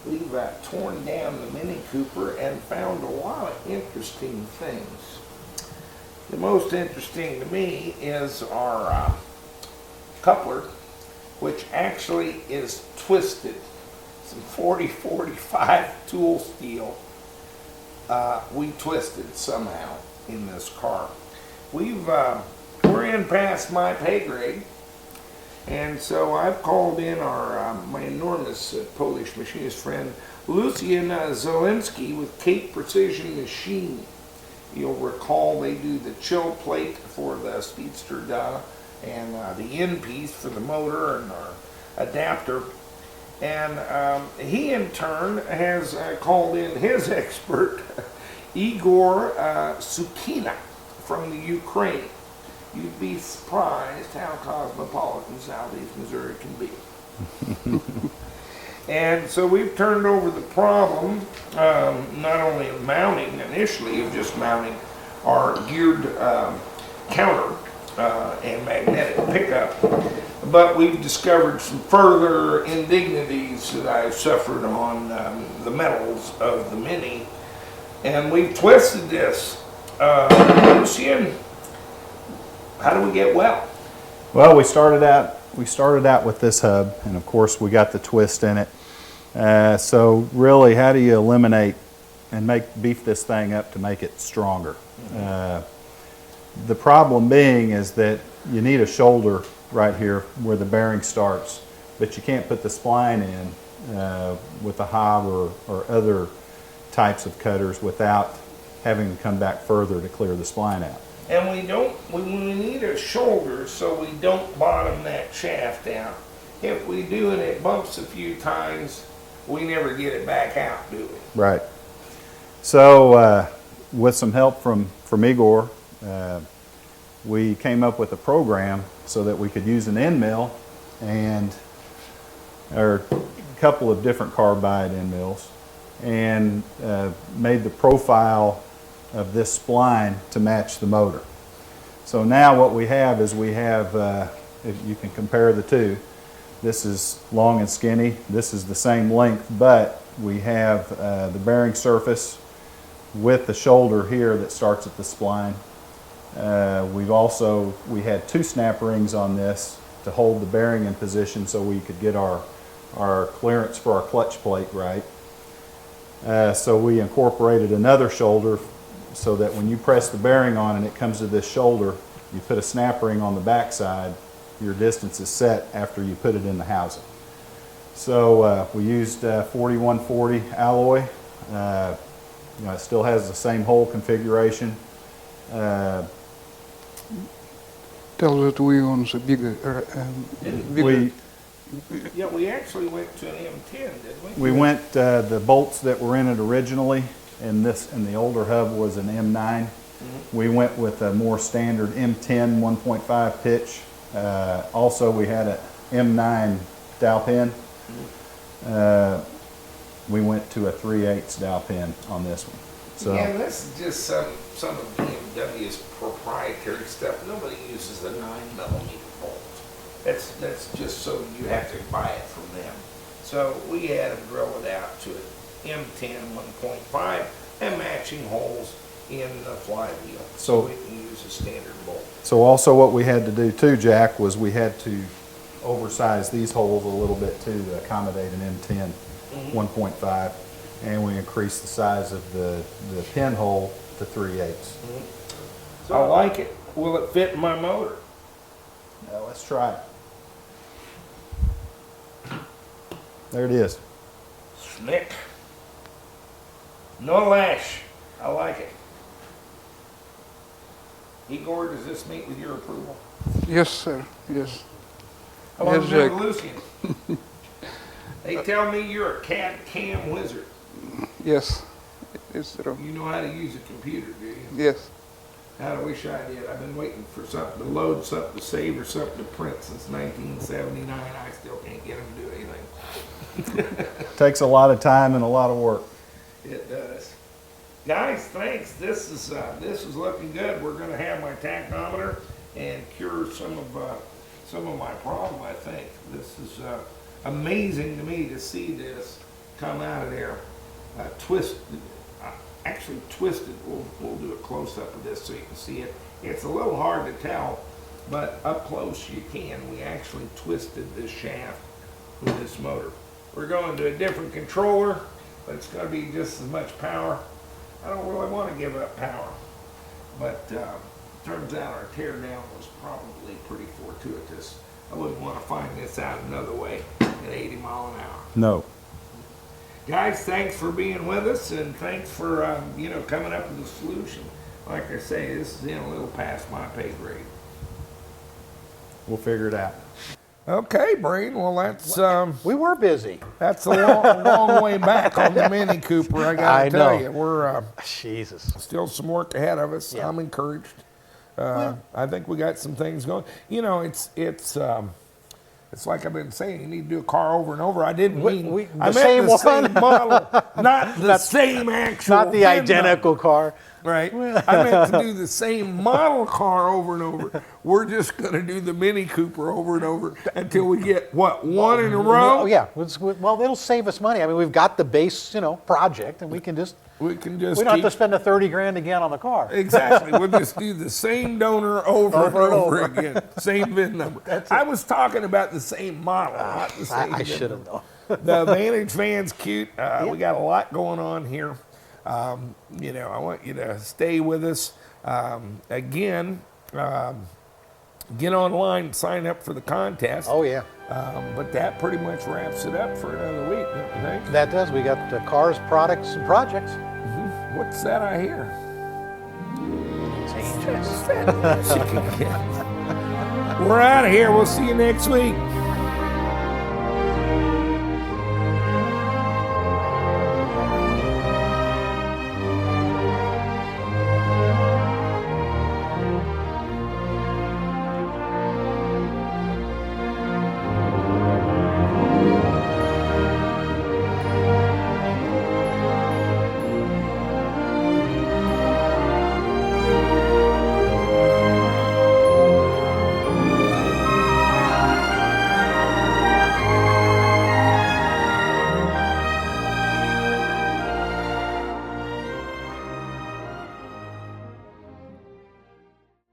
We've torn down the Mini Cooper and found a lot of interesting things. The most interesting to me is our coupler, which actually is twisted. Some 40-45 tool steel we twisted somehow in this car. We're in past my pay grade. And so I've called in my enormous Polish machinist friend, Lucian Zielinski with Cape Precision Machine. You'll recall they do the chill plate for the Speedster and the end piece for the motor and our adapter. And he in turn has called in his expert, Igor Sukina from the Ukraine. You'd be surprised how cosmopolitan Southeast Missouri can be. And so we've turned over the problem, not only of mounting initially, of just mounting our geared counter and magnetic pickup, but we've discovered some further indignities that I've suffered on the metals of the Mini. And we've twisted this. Lucian, how do we get well? Well, we started out with this hub, and of course we got the twist in it. So really, how do you eliminate and beef this thing up to make it stronger? The problem being is that you need a shoulder right here where the bearing starts, but you can't put the spline in with a hob or other types of cutters without having to come back further to clear the spline out. And we need a shoulder so we don't bottom that shaft out. If we do and it bumps a few times, we never get it back out, do we? Right. So with some help from Igor, we came up with a program so that we could use an end mill or a couple of different carbide end mills, and made the profile of this spline to match the motor. So now what we have is if you can compare the two, this is long and skinny, this is the same length, but we have the bearing surface with the shoulder here that starts at the spline. We had 2 snap rings on this to hold the bearing in position so we could get our clearance for our clutch plate right. So we incorporated another shoulder so that when you press the bearing on and it comes to this shoulder, you put a snap ring on the back side your distance is set after you put it in the housing. So we used 4140 alloy. It still has the same hole configuration. Tell that we use a bigger. We actually went to an M10, didn't We went the bolts that were in it originally, and the older hub was an M9. We went with a more standard M10 1.5 pitch. Also, we had an M9 dowel pin. We went to a 3/8 dowel pin on this one. So yeah, this is just some of BMW's proprietary stuff. Nobody uses the 9mm bolt. That's just so you have to buy it from them. So we had them drill it out to an M10 1.5 and matching holes in the flywheel. So we can use a standard bolt. So also what we had to do too, Jack, was we had to oversize these holes a little bit too to accommodate an M10 1.5, and we increased the size of the pinhole to 3/8. So I like it. Will it fit in my motor? Now let's try it. There it is. Slick. No lash. I like it. Igor, does this meet with your approval? Yes, sir. Yes. How long Yes, have you been Jack. with Lucian? They tell me you're a CAD/CAM wizard. Yes. It's true. You know how to use a computer, do you? Yes. I wish I did. I've been waiting for something to load, something to save, or something to print since 1979. I still can't get them to do anything. Takes a lot of time and a lot of work. It does. Guys, thanks. This is looking good. We're going to have my tachometer and cure some of my problem. I think this is amazing to me to see this come out of there, actually twisted. We'll do a close up of this so you can see it. It's a little hard to tell, but up close you can. We actually twisted this shaft with this motor. We're going to a different controller, but it's going to be just as much power. I don't really want to give up power, but turns out our teardown was probably pretty fortuitous. I wouldn't want to find this out another way at 80 miles an hour. No. Guys, thanks for being with us, and thanks for coming up with a solution. Like I say, this is in a little past my pay grade. We'll figure it out. Okay, Brain. Well, that's We were busy. that's a long way back on the Mini Cooper. I gotta tell know. you, we're Jesus. still some work ahead of us. Yeah. I'm encouraged. I think we got some things going. You know, it's like I've been saying. You need to do a car over and over. I didn't mean I meant same the one. same model, not the same actual. Not the VIN identical number, car. right? I meant to do the same model car over and over. We're just going to do the Mini Cooper over and over until we get one in a row. Oh, yeah. Well, it'll save us money. I mean, we've got the base, project, and we can just. We don't have to spend the 30 grand again on the car. Exactly. We'll just do the same donor over and over again. Same VIN number. I was talking about the same model, not the same I VIN should have number. known. The Vantage van's cute. We got a lot going on here. I want you to stay with us. Again, get online, sign up for the contest. Oh, yeah. But that pretty much wraps it up for another week, don't you think? That does. We got cars, products, and projects. What's that I hear? Changes. We're out of here. We'll see you next week.